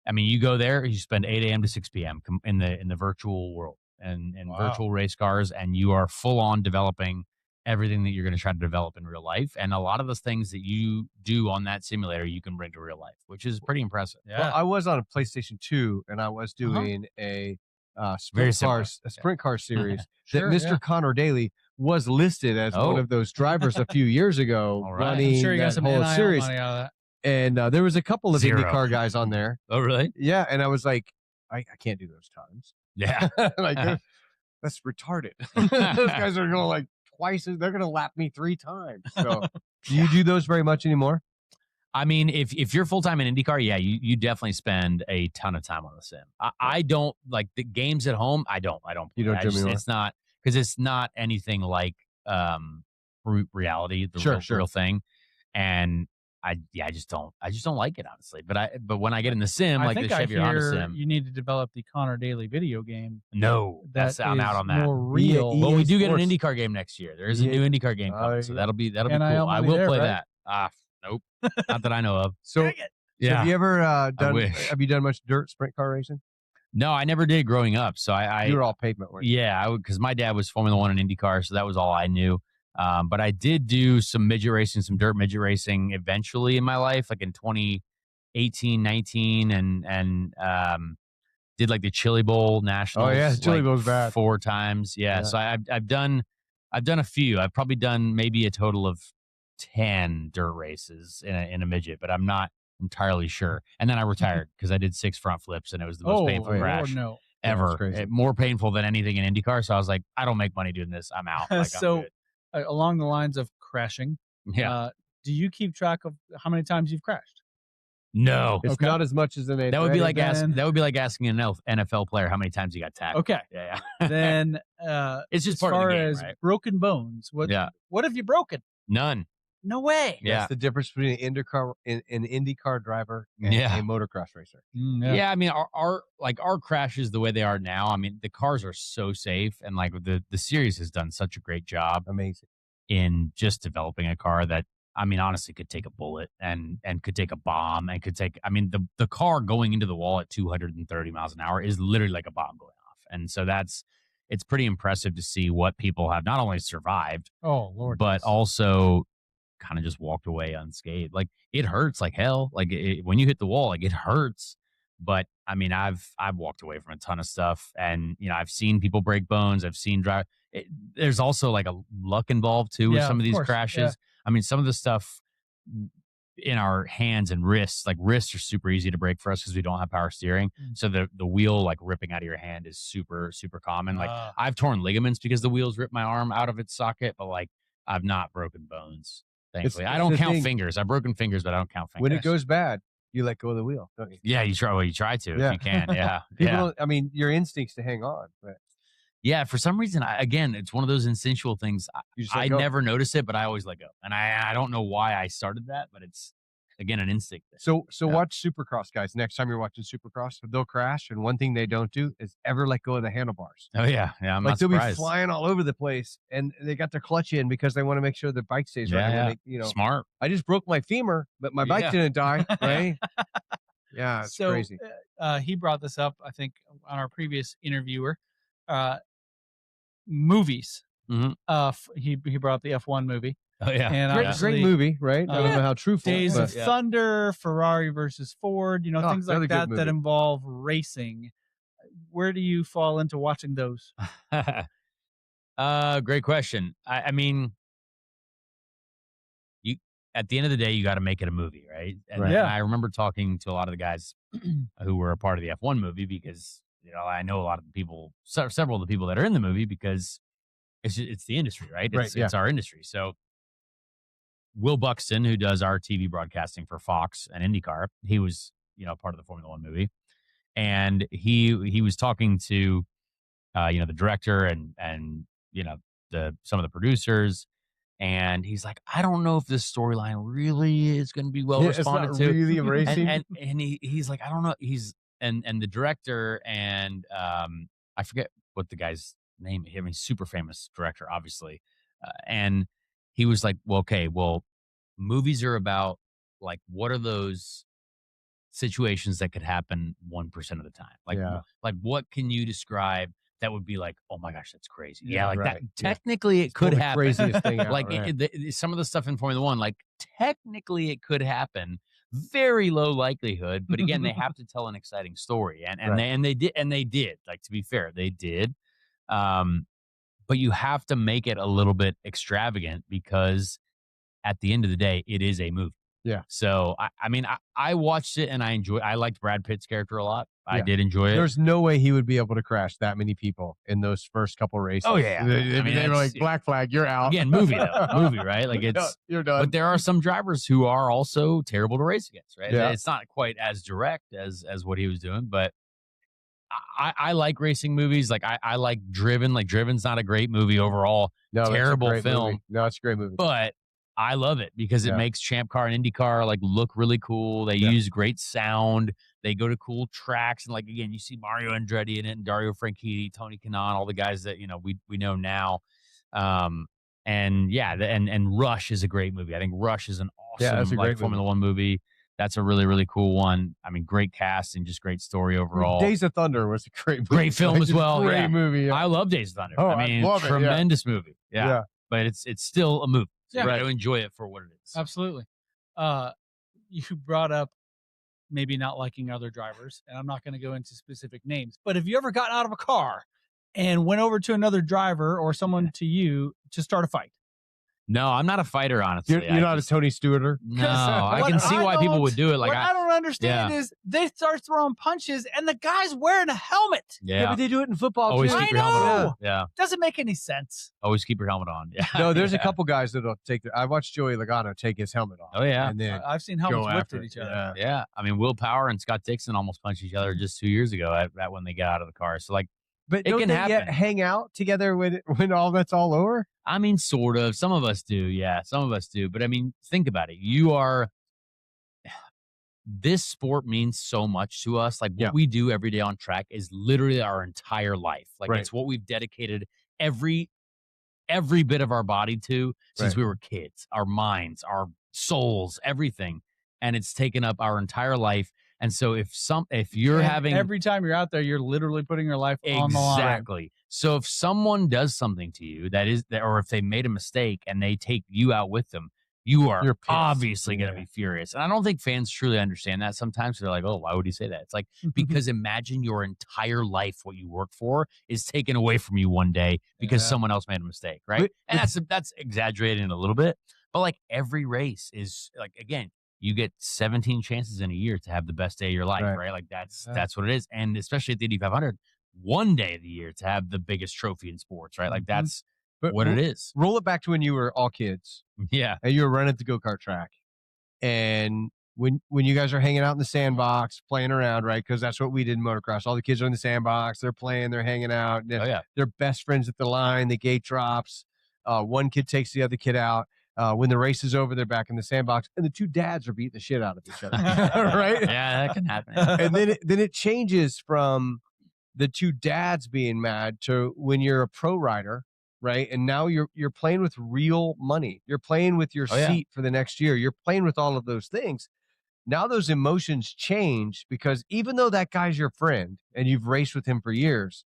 I mean, you go there, you spend 8 a.m. to 6 p.m. in the virtual world and virtual race cars, and you are full on developing everything that you're going to try to develop in real life. And a lot of the things that you do on that simulator, you can bring to real life, which is pretty impressive. Yeah. Well, I was on a PlayStation 2, and I was doing a Very sprint car series Sure, that Mr. Conor Daly was listed as one of those drivers a few years ago All right. running I'm sure you got that some whole NIL series. money out of that. And there was a couple of Zero. IndyCar guys on there. Oh, really? Yeah, and I was like, I can't do those times. Yeah. Like that's retarded. Those guys are going like twice. They're going to lap me 3 times. So, do you do those very much anymore? I mean, if you're full time in IndyCar, yeah, you definitely spend a ton of time on the sim. I don't like the games at home. I don't. You don't do them anymore? It's not because it's not anything like reality, the real thing. And I just don't like it, honestly. But when I get in the sim, like the Chevy Honda sim, you need to develop the Conor Daly video game. no, I'm out on that. More real. EA Well, we do get an Sports. IndyCar game next year. There is a new IndyCar game coming, so that'll be cool. NIL I money will there, play right? that. Nope, not that I know of. So, Dang it. so have you ever done? wish. Have you done much dirt sprint car racing? No, I never did growing up. So You were all pavement, weren't you? yeah, because my dad was Formula One and IndyCar, so that was all I knew. But I did do some midget racing, some dirt midget racing eventually in my life, like in 2018, 19, and did like the Chili Bowl Nationals. Oh yeah, Chili Bowl's bad. 4 times. Yeah. So I've done a few. I've probably done maybe a total of 10 dirt races in a midget, but I'm not entirely sure. And then I retired because I did 6 front flips, and it was the most painful crash No. ever. crazy. More painful than anything in IndyCar. So I was like, I don't make money doing this. I'm out. Like, So, I'm good. Along the lines of crashing, Yeah. do you keep track of how many times you've crashed? No. It's not as much as an That would be like then- asking an NFL player how many times he got tackled. Okay. Yeah. Then, It's just as part of far the game, as right? broken bones, what have you broken? None. No way. Yeah. That's the difference between an IndyCar driver and Yeah. a motocross racer. Yeah. I mean, our crashes the way they are now. I mean, the cars are so safe, and like the series has done such a great job Amazing. in just developing a car that, I mean, honestly, could take a bullet and could take a bomb and could take. I mean, the car going into the wall at 230 miles an hour is literally like a bomb going off, and so it's pretty impressive to see what people have not only survived, Oh Lord. but also kind of just walked away unscathed. Like, it hurts like hell. Like when you hit the wall, like it hurts. But I mean, I've walked away from a ton of stuff, and I've seen people break bones. I've seen there's also like a luck involved too with some of these crashes. Yeah. I mean, some of the stuff in our hands and wrists, like wrists are super easy to break for us because we don't have power steering. So the wheel like ripping out of your hand is super, super common. Like I've torn ligaments because the wheels ripped my arm out of its socket, but like I've not broken bones. Thankfully, I don't count fingers. I've broken fingers, but I don't count fingers. When it goes bad, you let go of the wheel, don't you? Yeah, you try. Well, you try to if you can. Yeah, People yeah. don't, I mean, your instincts to hang on, but Yeah, for some reason, again, it's one of those instinctual things. you just let I go. never notice it, but I always let go, and I don't know why I started that, but it's again an instinct thing. So watch Supercross, guys. Next time you're watching Supercross, they'll crash, and one thing they don't do is ever let go of the handlebars. Oh yeah, I'm Like not they'll surprised. be flying all over the place, and they got their clutch in because they want to make sure the bike stays right. Yeah, When they, Smart. I just broke my femur, but my bike Yeah. didn't die, right? Yeah, it's So crazy. he brought this up, I think, on our previous interviewer. Movies. Mhm. He brought up the F1 movie. Oh yeah, And Great, obviously, great movie, right? I don't know how truthful. Days but of Thunder, Ferrari versus Ford, things another like good that movie. involve racing. Where do you fall into watching those? Great question. I mean, you at the end of the day, you got to make it a movie, right? And Right. then Yeah. I remember talking to a lot of the guys who were a part of the F1 movie because I know a lot of the people, several of the people that are in the movie because it's the industry, right? Right, It's our industry. So Will Buxton, who does our TV broadcasting for Fox and IndyCar, he was part of the Formula One movie, and he was talking to the director and some of the producers, and he's like, I don't know if this storyline really is going to be well responded it's to. not really racing. And he's like, I don't know. And the director and I forget what the guy's name. I mean, super famous director, obviously. And he was like, well, movies are about like, what are those situations that could happen 1% of the time? Like, Yeah. like what can you describe that would be like, oh my gosh, that's crazy. Yeah, Yeah, like right. that. Yeah. Technically, it could the happen. craziest thing out, Like right. some of the stuff in Formula One, like technically it could happen, very low likelihood, but again, they have to tell an exciting story, and Right. they did. Like, to be fair, they did. Um, but you have to make it a little bit extravagant because at the end of the day, it is a movie. Yeah. So I mean, I watched it and I liked Brad Pitt's character a lot. I Yeah. did enjoy it. There's no way he would be able to crash that many people in those first couple races. Oh, yeah. They, I mean, they were that's- like, black flag, you're out. Again, movie though, movie, right? Like, it's you're done. but there are some drivers who are also terrible to race against, right? Yeah. It's not quite as direct as what he was doing, but I like racing movies. Like, I like Driven. Like, Driven's not a great movie overall, No, that's a terrible great film. movie. No, it's a great movie. but I love it because it Yeah. makes Champ Car and IndyCar like look really cool. They Yeah. use great sound. They go to cool tracks, and like, again, you see Mario Andretti in it, and Dario Franchitti, Tony Kanaan, all the guys that we know now. And yeah, and Rush is a great movie. I think Rush is an Yeah, that's awesome a like great Formula One movie. That's a really, really cool one. I mean, great cast and just great story overall. Days of Thunder was a great movie. Great film as well, Great yeah. movie. Yeah. I love Days of Thunder. Oh, I I mean, love it, yeah. tremendous movie. Yeah. But it's still a movie. So Yeah. you got to enjoy it for what it is. Absolutely. You brought up maybe not liking other drivers, and I'm not going to go into specific names, but have you ever gotten out of a car and went over to another driver or someone to you to start a fight? No, I'm not a fighter, honestly. You're not a Tony Stewarter. No, I can see why people would do it. Like, what I don't understand yeah. is they start throwing punches and the guy's wearing a helmet. yeah, but they do it in football always too. keep I your helmet know. on. Yeah, Doesn't make any sense. always keep your helmet on. Yeah. No, there's a Yeah. couple guys that'll take. I watched Joey Logano take his helmet off. Oh, yeah. and then I've seen helmets go whipped after at it. each other. Yeah. Yeah, I mean, Will Power and Scott Dixon almost punched each other just 2 years ago at when they got out of the car. So, like, But It don't can they happen. hang out together when all that's all over? I mean, sort of. Some of us do. Yeah, some of us do. But I mean, think about it. This sport means so much to us. Like, what Yeah. we do every day on track is literally our entire life. Like, Right. it's what we've dedicated every bit of our body to since Right. we were kids, our minds, our souls, everything. And it's taken up our entire life. And so if you're And having every time you're out there, you're literally putting your life on the line. exactly. So if someone does something to you or if they made a mistake and they take you out with them, you are You're pissed. obviously going to Yeah. be furious. And I don't think fans truly understand that. Sometimes they're like, "Oh, why would he say that?" It's like, because imagine your entire life, what you work for, is taken away from you one day because Yeah. someone else made a mistake, right? But- And that's exaggerating a little bit, but like every race is like, again, you get 17 chances in a year to have the best day of your life, Right. right? Like that's Yeah. that's what it is. And especially at the Indy 500, one day of the year to have the biggest trophy in sports, right? Like that's But what it is. Roll it back to when you were all kids Yeah. and you were running at the go-kart track. And when you guys are hanging out in the sandbox, playing around, right? Because that's what we did in motocross. All the kids are in the sandbox, they're playing, they're hanging out. Oh yeah. They're best friends at the line. The gate drops. One kid takes the other kid out. When the race is over, they're back in the sandbox, and the two dads are beating the shit out of each other, right? Yeah, that can happen. And then it changes from the two dads being mad to when you're a pro rider, right? And now you're playing with real money. You're playing with your Oh, yeah. seat for the next year. You're playing with all of those things. Now those emotions change because even though that guy's your friend and you've raced with him for years,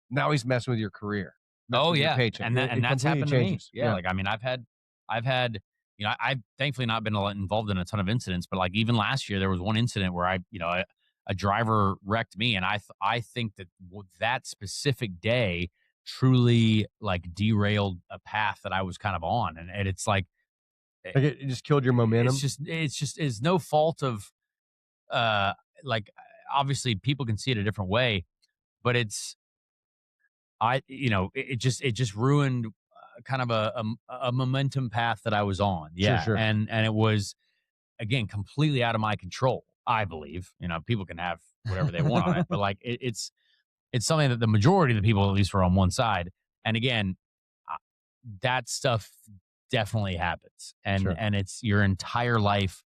now he's messing with your career. messing Oh with your yeah, paycheck. and It that's completely happened to me. changes. Yeah, like I mean, I've had, I've thankfully not been involved in a ton of incidents, but like even last year, there was one incident where a driver wrecked me, and I think that that specific day truly like derailed a path that I was kind of on, and it's like Like it just killed your momentum. it's no fault of like obviously people can see it a different way, but it just ruined kind of a momentum path that I was on. Yeah. Sure. And it was, again, completely out of my control, I believe. People can have whatever they want on it, but like it's something that the majority of the people at least were on one side. And again, that stuff definitely happens. And Sure. and it's your entire life.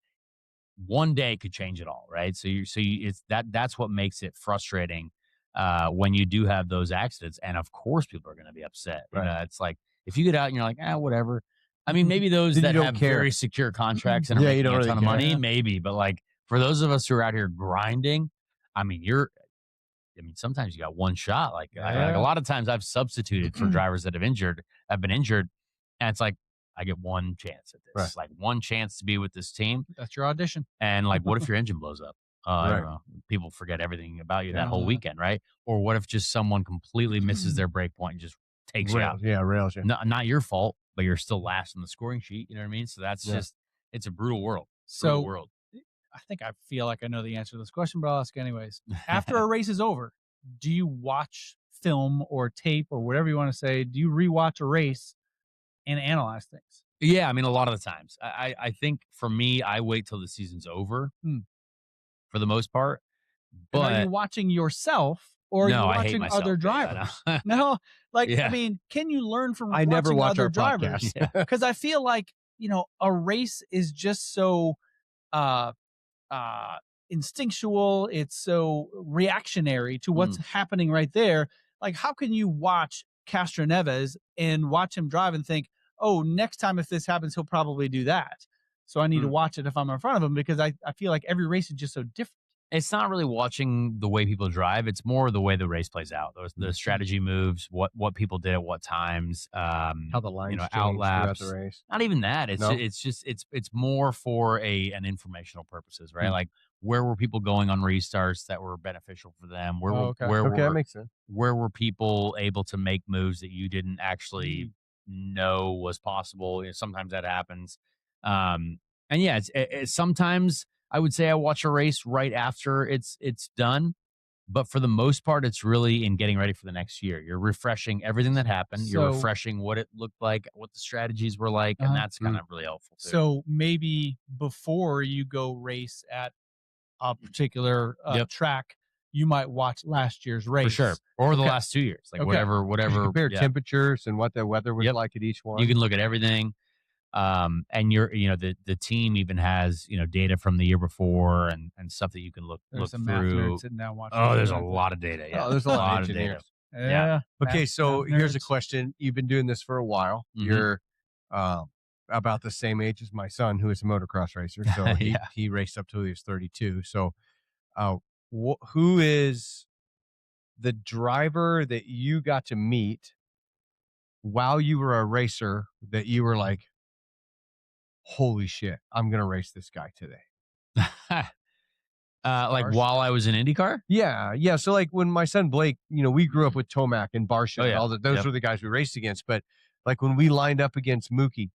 One day could change it all, right? So it's that's what makes it frustrating when you do have those accidents. And of course, people are going to be upset. Right. It's like if you get out and you're like, whatever. I mean, maybe those Then you that don't have care. very secure contracts and are Yeah, you making don't a really ton of care. money, Yeah. maybe. But like for those of us who are out here grinding, I mean, sometimes you got one shot. Like a lot of times I've substituted for drivers that have been injured. And it's like, I get one chance at this, Right. like one chance to be with this team. That's your audition. And like, what if your engine blows up? I Right. don't know. People forget everything about you that Yeah. whole weekend, right? Or what if just someone completely misses their break point and just takes you out? Rails you. Not your fault, but you're still last on the scoring sheet. You know what I mean? So that's just, it's a brutal world. Brutal So world. I think I feel like I know the answer to this question, but I'll ask anyways. After a race is over, do you watch film or tape or whatever you want to say? Do you rewatch a race and analyze things? Yeah, I mean, a lot of the times. I think for me, I wait till the season's over for the most part. And are you But watching yourself or no, are I you hate watching myself. other Yeah, I drivers? know. No, like, Yeah. I mean, can you learn from I never watching watch other our drivers? podcast. Because I feel like, a race is just so uh instinctual, it's so reactionary to what's happening right there. Like, how can you watch Castro Neves and watch him drive and think, oh, next time if this happens, he'll probably do that, so I need to watch it if I'm in front of him? Because I feel like every race is just so different. It's not really watching the way people drive. It's more the way the race plays out. The strategy moves, what people did at what times, How the lines change outlaps. throughout the race. Not even that. It's No? it's more for an informational purposes, right? Like, where were people going on restarts that were beneficial for them? Where that makes sense. where were people able to make moves that you didn't actually know was possible? Sometimes that happens. And yeah, it's sometimes I would say I watch a race right after it's done, but for the most part, it's really in getting ready for the next year. You're refreshing everything that happened. You're So- refreshing what it looked like, what the strategies were like, and that's kind of really helpful too. So maybe before you go race at a particular track, you might watch last year's race for sure, or the Okay. last 2 years, like Okay. whatever. Compare yeah. temperatures and what the weather was like at each one. You can look at everything. And the team even has, data from the year before and stuff that you can look There's some math through. nerds sitting down watching. Oh, there's a this. lot of data. Yeah. Oh, there's a lot of data. engineers. Yeah. Okay, math- so math here's a nerds. question. You've been doing this for a while. Mhm. You're about the same age as my son, who is a motocross racer. So he raced up till he was 32. So who is the driver that you got to meet while you were a racer that you were like, holy shit, I'm going to race this guy today? Like while I was in IndyCar? Yeah. So like when my son Blake, we grew up with Tomac and Barsha, and all that. Those were the guys we raced against. But like when we lined up against Mookie,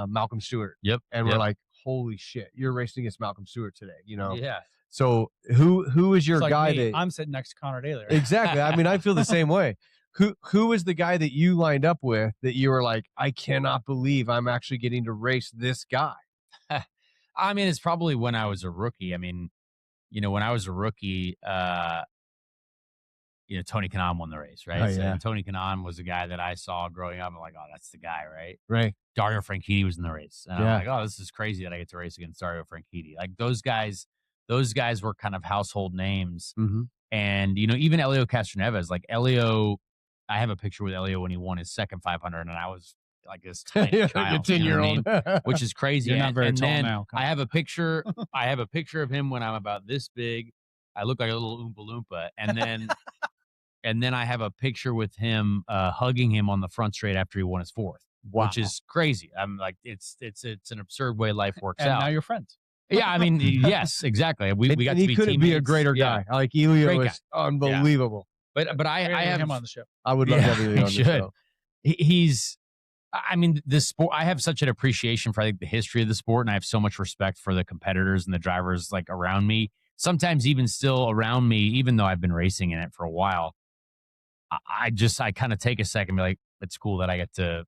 Malcolm Stewart, and we're like, holy shit, you're racing against Malcolm Stewart today, Yeah. So who is your It's like guy me. that I'm sitting next to Conor Daly? Right? exactly? I mean, I feel the same way. Who is the guy that you lined up with that you were like, I cannot believe I'm actually getting to race this guy? I mean, it's probably when I was a rookie. I mean, when I was a rookie, Tony Kanaan won the race, right? Oh, yeah. So Tony Kanaan was a guy that I saw growing up. I'm like, oh, that's the guy, right? Right. Dario Franchitti was in the race. And I'm like, oh, this is crazy that I get to race against Dario Franchitti. Like those guys were kind of household names. Mm-hmm. And, even Elio Castroneves, like Elio, I have a picture with Elio when he won his second 500, and I was like this tiny child, 10-year-old, which is crazy. You're not very and tall then now, Kyle. I have a picture. I have a picture of him when I'm about this big. I look like a little Oompa Loompa, and then I have a picture with him hugging him on the front straight after he won his fourth, which is crazy. I'm like, it's an absurd way life works And out. now you're friends. Yeah, I mean, yes, exactly. We got to he be couldn't be a teammates. greater Yeah. guy. Like Elio Great was unbelievable. But I have him on the show. I would love to have Elio on the should. show. He's, I mean, the sport. I have such an appreciation for the history of the sport, and I have so much respect for the competitors and the drivers like around me. Sometimes even still around me, even though I've been racing in it for a while, I kind of take a second and be like, it's cool that I get to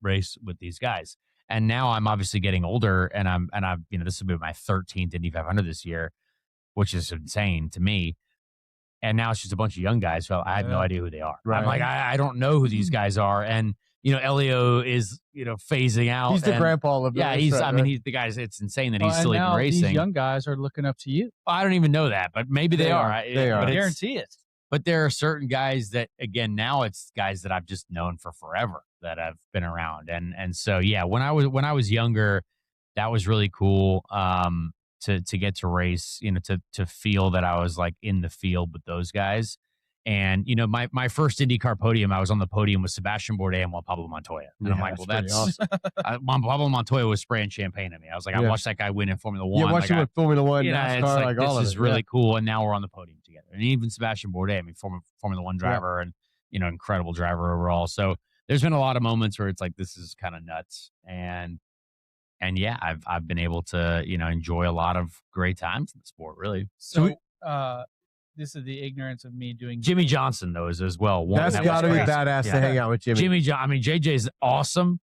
race with these guys. And now I'm obviously getting older, and I've this will be my 13th Indy 500 this year, which is insane to me. And now it's just a bunch of young guys. So I have no idea who they are. Right. I'm like, I don't know who these guys are. And, Elio is, phasing out. He's the grandpa of the race, he's right? he's the guy. It's insane that he's And still even now racing. These young guys are looking up to you. I don't even know that, but maybe they are. They are. But I it's- guarantee it. But there are certain guys that, again, now it's guys that I've just known for forever that have been around. And so, yeah, when I was younger, that was really cool to get to race, to feel that I was like in the field with those guys. And, my first IndyCar podium, I was on the podium with Sebastian Bourdais and Juan Pablo Montoya. And I'm like, well, that's awesome. Juan Pablo Montoya was spraying champagne at me. I was like, I watched that guy win in Formula One. Yeah, watching with Formula One, NASCAR, it's like all of this it. is really cool. And now we're on the podium together. And even Sebastian Bourdais, I mean, Formula One driver and, incredible driver overall. So there's been a lot of moments where it's like, this is kind of nuts. And yeah, I've been able to, enjoy a lot of great times in the sport, really. So, this is the ignorance of me doing Jimmy Johnson, though, is as well. That's got to be badass to hang out with Jimmy. JJ's awesome,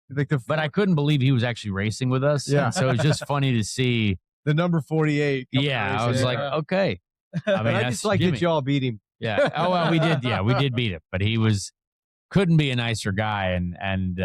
but I couldn't believe he was actually racing with us. Yeah. And so it's just funny to see the number 48. Yeah, I was like, okay. I mean, I just like that y'all beat him. Yeah. Oh, well, we did. Yeah, we did beat him, but he couldn't be a nicer guy. And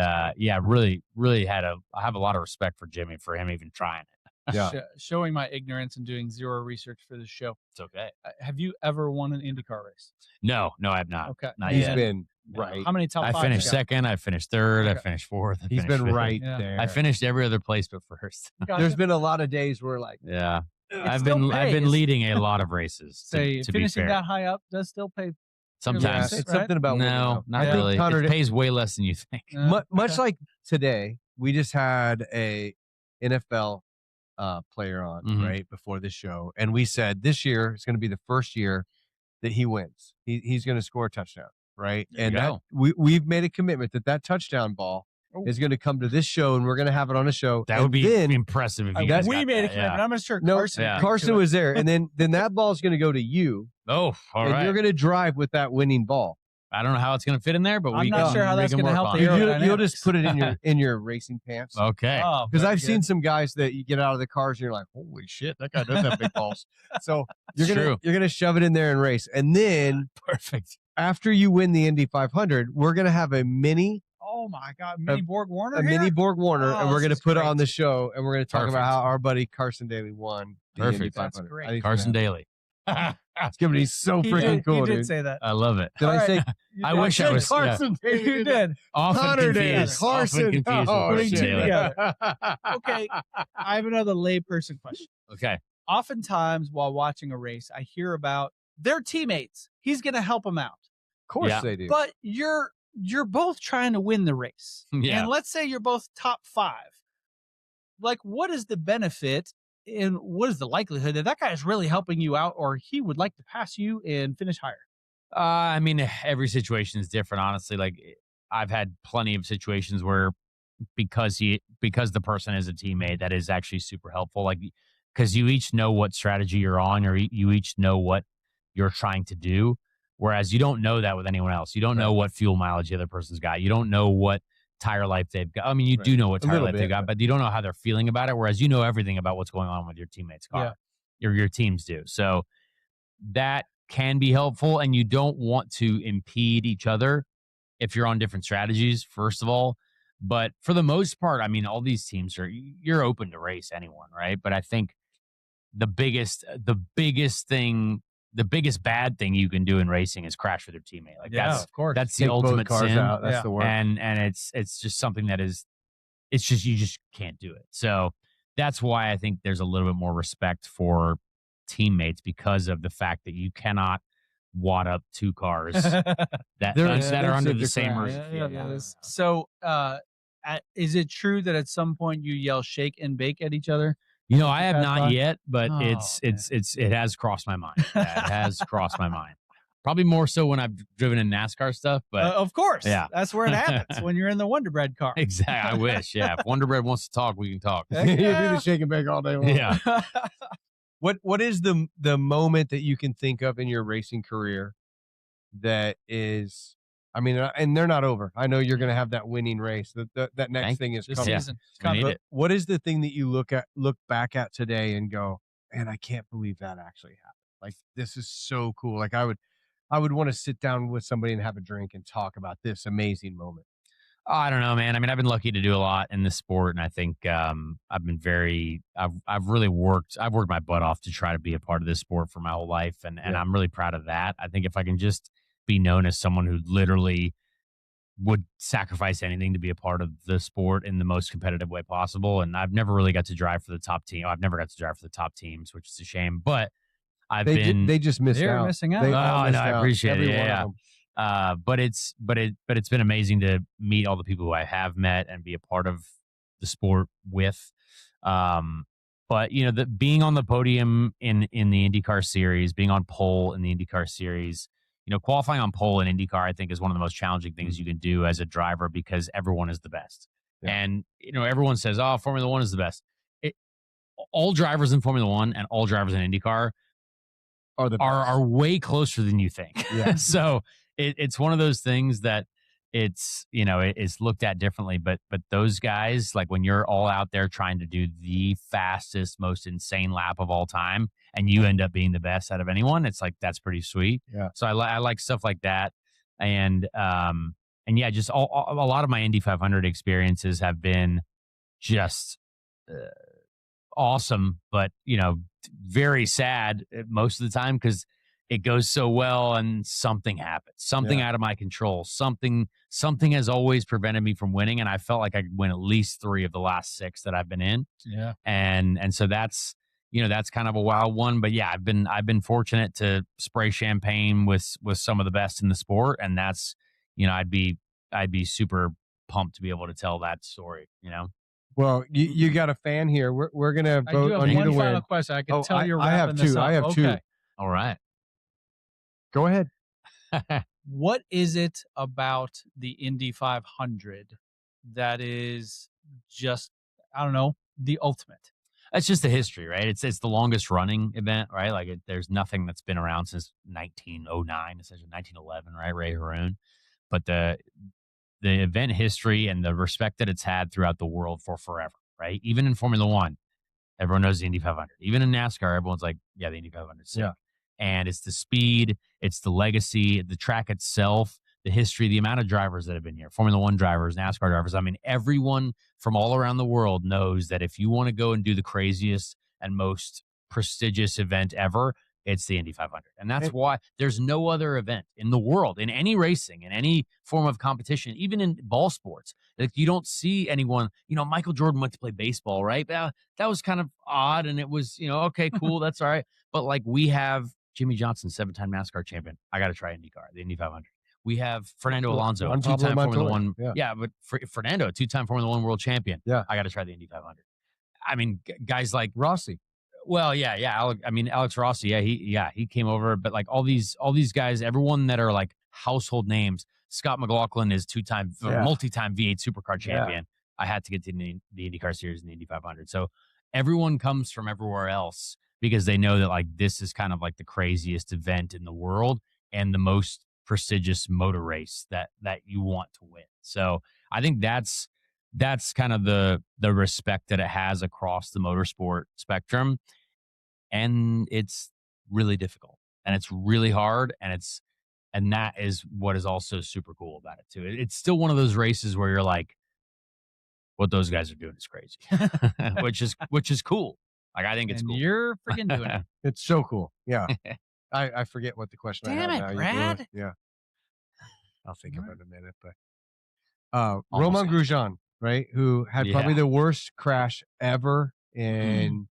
really, really I have a lot of respect for Jimmy for him even trying it. Yeah. Showing my ignorance and doing zero research for the show. It's okay. Have you ever won an IndyCar race? No, I have not. Okay. Not He's yet. been right. How many top I fives finished you got? second. I finished third. Okay. I finished fourth. He's been right there. I finished every other place but first. Gotcha. There's been a lot of days where like, Yeah. I've still pays. been leading a lot Say of races. to be finishing fair. that high up does still pay. Sometimes. Yeah, it's something about No, not I think really. Conor It pays way less than you think. Much like today, we just had a NFL player on right before this show, and we said this year is going to be the first year that he wins. He's going to score a touchdown, right? There you go. We've made a commitment that touchdown ball is going to come to this show, and we're going to have it on a show. That would be impressive if you guys we got made a that, commitment. yeah. I'm not sure No, Carson. Yeah. Carson was there, and then that ball is going to go to you, Oh, all and right. you're going to drive with that winning ball. I don't know how it's going to fit in there, but I'm not sure how that's going to help the You'll just put it in your racing pants. Okay. Oh, Because very I've good. seen some guys that you get out of the cars and you're like, holy shit, that guy does have big balls. So It's true. you're gonna shove it in there and race, and then Perfect. after you win the Indy 500, we're gonna have a mini Oh my God, mini Borg Warner. a here? mini Borg Warner, Oh, and we're this gonna is put it great. on the show, and we're gonna talk about Perfect. how our buddy Carson Daly won the Indy Perfect. 500. That's great. I think Carson it's Daly. gonna be so He freaking did, cool, he did dude. say that. I love it. Did All I say I wish I was Carson Daly? You did. often Connor Daly, confused. Carson. Often confused Oh, with putting Carson two Daly. together. Okay, I have another layperson question. Okay. Oftentimes, while watching a race, I hear about their teammates. He's going to help them out, Of course Yeah. they do. but you're both trying to win the race. Yeah. And let's say you're both top 5. Like, what is the benefit and what is the likelihood that guy is really helping you out, or he would like to pass you and finish higher? I mean, every situation is different, honestly. Like, I've had plenty of situations where because the person is a teammate, that is actually super helpful. Like, because you each know what strategy you're on, or you each know what you're trying to do. Whereas you don't know that with anyone else. You don't know what fuel mileage the other person's got. You don't know what tire life they've got. I mean, you do know what A tire little life bit, they've got, but you don't know how they're feeling about it. Whereas you know everything about what's going on with your teammate's car. Your teams do. So that can be helpful, and you don't want to impede each other if you're on different strategies, first of all. But for the most part, I mean, all these teams you're open to race anyone, right? But I think the biggest bad thing you can do in racing is crash with your teammate. Like of course. that's the Take both ultimate cars sin. out. That's Yeah. the worst. And it's just something that is, it's just, you just can't do it. So that's why I think there's a little bit more respect for teammates, because of the fact that you cannot wad up two cars that are under the same roof. So, is it true that at some point you yell "shake and bake" at each other? You know, I have Pass not by? yet, but Oh, it has crossed my mind. Yeah, it has crossed my mind. Probably more so when I've driven in NASCAR stuff, but Of course, Yeah. that's where it happens when you're in the Wonder Bread car. exactly. I wish. Yeah, if Wonder Bread wants to talk, we can talk. You do the shake and bake all day long. Yeah. What is the moment that you can think of in your racing career that is, I mean, and they're not over. I know you're going to have that winning race. That next thing is This coming. season, it's We coming. need But it. what is the thing that you look back at today and go, man, I can't believe that actually happened. Like, this is so cool. Like, I would want to sit down with somebody and have a drink and talk about this amazing moment. Oh, I don't know, man. I mean, I've been lucky to do a lot in this sport, and I think I've really worked my butt off to try to be a part of this sport for my whole life, and I'm really proud of that. I think if I can just be known as someone who literally would sacrifice anything to be a part of the sport in the most competitive way possible, and I've never really got to drive for the top team. I've never got to drive for the top teams, which is a shame, but They just missed They're out. missing out. They Oh, all I missed know. I out. appreciate Every it. one Yeah. of them. But it's been amazing to meet all the people who I have met and be a part of the sport with. But being on the podium in the IndyCar series, being on pole in the IndyCar series, qualifying on pole in IndyCar, I think is one of the most challenging things you can do as a driver because everyone is the best. Yeah. And everyone says, "Oh, Formula One is the best." All drivers in Formula One and all drivers in IndyCar are way closer than you think. Yeah. So it's one of those things that it's looked at differently, but those guys, like when you're all out there trying to do the fastest, most insane lap of all time, and you end up being the best out of anyone, it's like, that's pretty sweet. Yeah. So I like stuff like that. And yeah, just a lot of my Indy 500 experiences have been just awesome, but very sad most of the time because it goes so well and something happens, something out of my control, something has always prevented me from winning, and I felt like I could win at least 3 of the last 6 that I've been in. Yeah. And so that's that's kind of a wild one, but yeah, I've been fortunate to spray champagne with some of the best in the sport, and that's I'd be super pumped to be able to tell that story. Well, you got a fan here. We're gonna I do vote have on you to one final win. question. I can tell I you're have wrapping this two. up. I have two. Okay. All right. Go ahead. What is it about the Indy 500 that is just, I don't know, the ultimate? That's just the history, right? It's the longest running event, right? Like there's nothing that's been around since 1909, essentially 1911, right? Ray Haroon. But the event history and the respect that it's had throughout the world for forever, right? Even in Formula One, everyone knows the Indy 500. Even in NASCAR, everyone's like, yeah, the Indy 500. Yeah. And it's the speed, it's the legacy, the track itself, the history, the amount of drivers that have been here, Formula One drivers, NASCAR drivers. I mean, everyone from all around the world knows that if you want to go and do the craziest and most prestigious event ever, it's the Indy 500. And that's why there's no other event in the world, in any racing, in any form of competition, even in ball sports. Like, you don't see anyone, Michael Jordan went to play baseball, right? That was kind of odd. And it was, okay, cool. That's all right. But like, we have Jimmy Johnson, 7-time NASCAR champion. I got to try IndyCar, the Indy 500. We have Fernando Alonso, Juan 2-time Pablo Formula Montoya. One. Yeah, but Fernando, 2-time Formula One world champion. Yeah. I got to try the Indy 500. I mean, guys like Rossi. Well, yeah. Alex Rossi, he came over, but like all these guys, everyone that are like household names. Scott McLaughlin is multi-time V8 Supercar champion. I had to get to the IndyCar series and the Indy 500. So everyone comes from everywhere else because they know that like this is kind of like the craziest event in the world and the most prestigious motor race that you want to win. So I think that's kind of the respect that it has across the motorsport spectrum. And it's really difficult and it's really hard. And that is what is also super cool about it too. It's still one of those races where you're like, what those guys are doing is crazy, which is cool. Like, I think it's cool. You're freaking doing it. It's so cool. Yeah. I forget what the question Damn I it, have now. Brad. Yeah. I'll think about it in a minute. But Almost Romain got Grosjean, right? Who had probably the worst crash ever in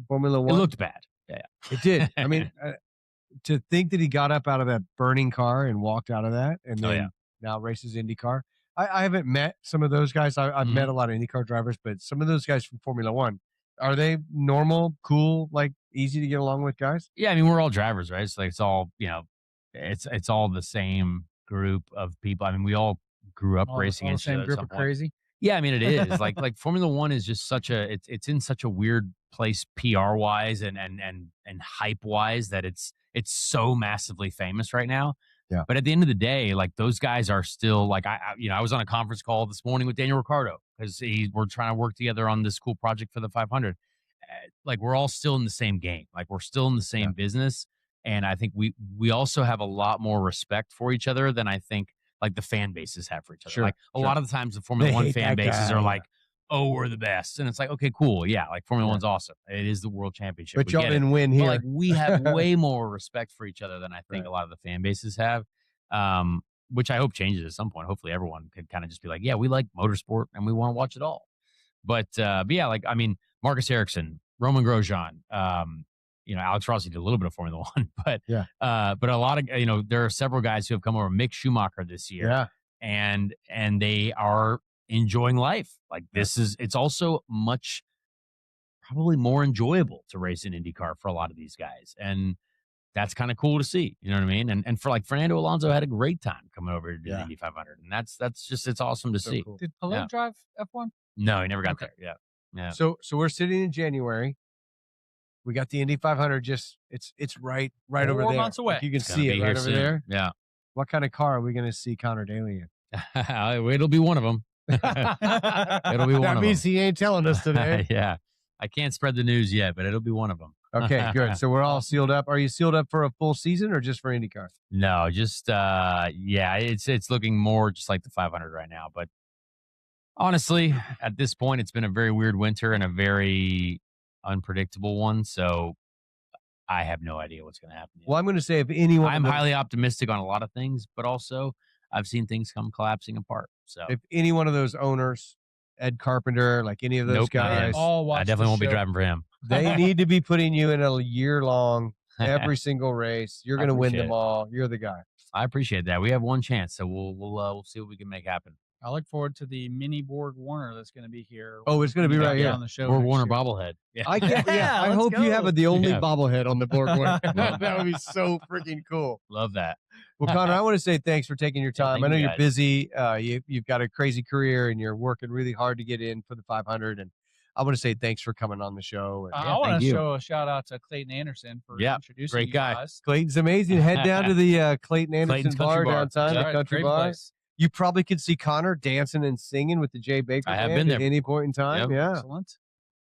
Formula One. It looked bad. Yeah. It did. I mean, to think that he got up out of that burning car and walked out of that and then now races IndyCar. I haven't met some of those guys. I've met a lot of IndyCar drivers, but some of those guys from Formula One, are they normal, cool, like easy to get along with guys? Yeah, I mean, we're all drivers, right? It's like it's all, it's all the same group of people. I mean, we all grew up racing all the against each same other group at some of point. crazy. Yeah, I mean, it is like Formula One is just such a it's in such a weird place PR wise and hype wise that it's so massively famous right now. Yeah. But at the end of the day, like those guys are still like I was on a conference call this morning with Daniel Ricciardo because we're trying to work together on this cool project for the 500. Like we're all still in the same game. Like we're still in the same business, and I think we also have a lot more respect for each other than I think like the fan bases have for each other. Sure, like a lot of the times the Formula One fan bases are like, oh, we're the best. And it's like, okay, cool. Yeah. Like Formula One's awesome. It is the world championship. But We y'all get it. didn't win here. But like we have way more respect for each other than I think a lot of the fan bases have. Which I hope changes at some point. Hopefully everyone could kind of just be like, yeah, we like motorsport and we want to watch it all. But yeah, like, I mean, Marcus Ericsson, Romain Grosjean, Alex Rossi did a little bit of Formula One, but Yeah. but a lot of there are several guys who have come over. Mick Schumacher this year, Yeah. and they are enjoying life. Like it's also probably more enjoyable to race in IndyCar for a lot of these guys, and that's kind of cool to see. You know what I mean? And for like Fernando Alonso had a great time coming over to the Indy 500, and that's just it's awesome to see. Cool. Did Pelot drive F1? No, he never got there. Yeah. So we're sitting in January. We got the Indy 500. It's right over 4 there. months away. Like you can It's gonna see be it here right over soon. there. Yeah. What kind of car are we going to see Conor Daly in? It'll be one of them. It'll be one That of means them. he ain't telling us today. Yeah. I can't spread the news yet, but it'll be one of them. Okay, good. So we're all sealed up. Are you sealed up for a full season or just for IndyCar? No, just it's looking more just like the 500 right now. But honestly, at this point, it's been a very weird winter and a very unpredictable one. So I have no idea what's going to happen. Well, I'm going to say if anyone, I'm highly optimistic on a lot of things, but also I've seen things come collapsing apart. So if any one of those owners, Ed Carpenter, like any of those Nope, not guys, him. All I watch definitely the won't be show. driving for him. they need to be putting you in a year-long, every single race. You're I going to win appreciate them it. all. You're the guy. I appreciate that. We have one chance, so we'll see what we can make happen. I look forward to the mini Borg Warner that's going to be here. Oh, it's gonna be right here. on the show. Or next Warner year. bobblehead. Yeah. I can't. Yeah, I let's hope you have go. the only Yeah. bobblehead on the board. That would be so freaking cool. Love that. Well, Connor, I want to say thanks for taking your time. thank I know you, you're guys. busy. You've got a crazy career and you're working really hard to get in for the 500. And I want to say thanks for coming on the show. And I want thank to you. show a shout out to Clayton Anderson for Yeah, introducing great you guy. guys. Clayton's amazing. Head down to the Clayton Anderson Clayton's bar Country Bar. downtown, That's the right, country great bar. place. You probably could see Connor dancing and singing with the Jay Baker I have band been at there any point in time. Yep. Yeah. Excellent.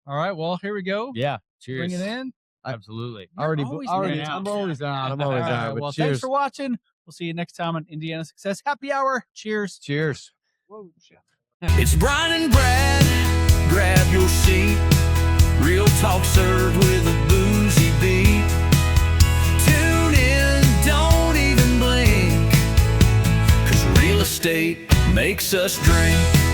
All right, well, here we go. Yeah. Cheers. Bring it in. Absolutely. Already, always already, in and out. I'm always on. I'm All always right, on. But well, cheers. thanks for watching. We'll see you next time on Indiana Success Happy Hour. Cheers. Cheers. Whoa, shit. It's Brian and Brad, grab your seat. Real talk served with a boozy beat. Tune in, don't even blink, 'cause real estate makes us drink.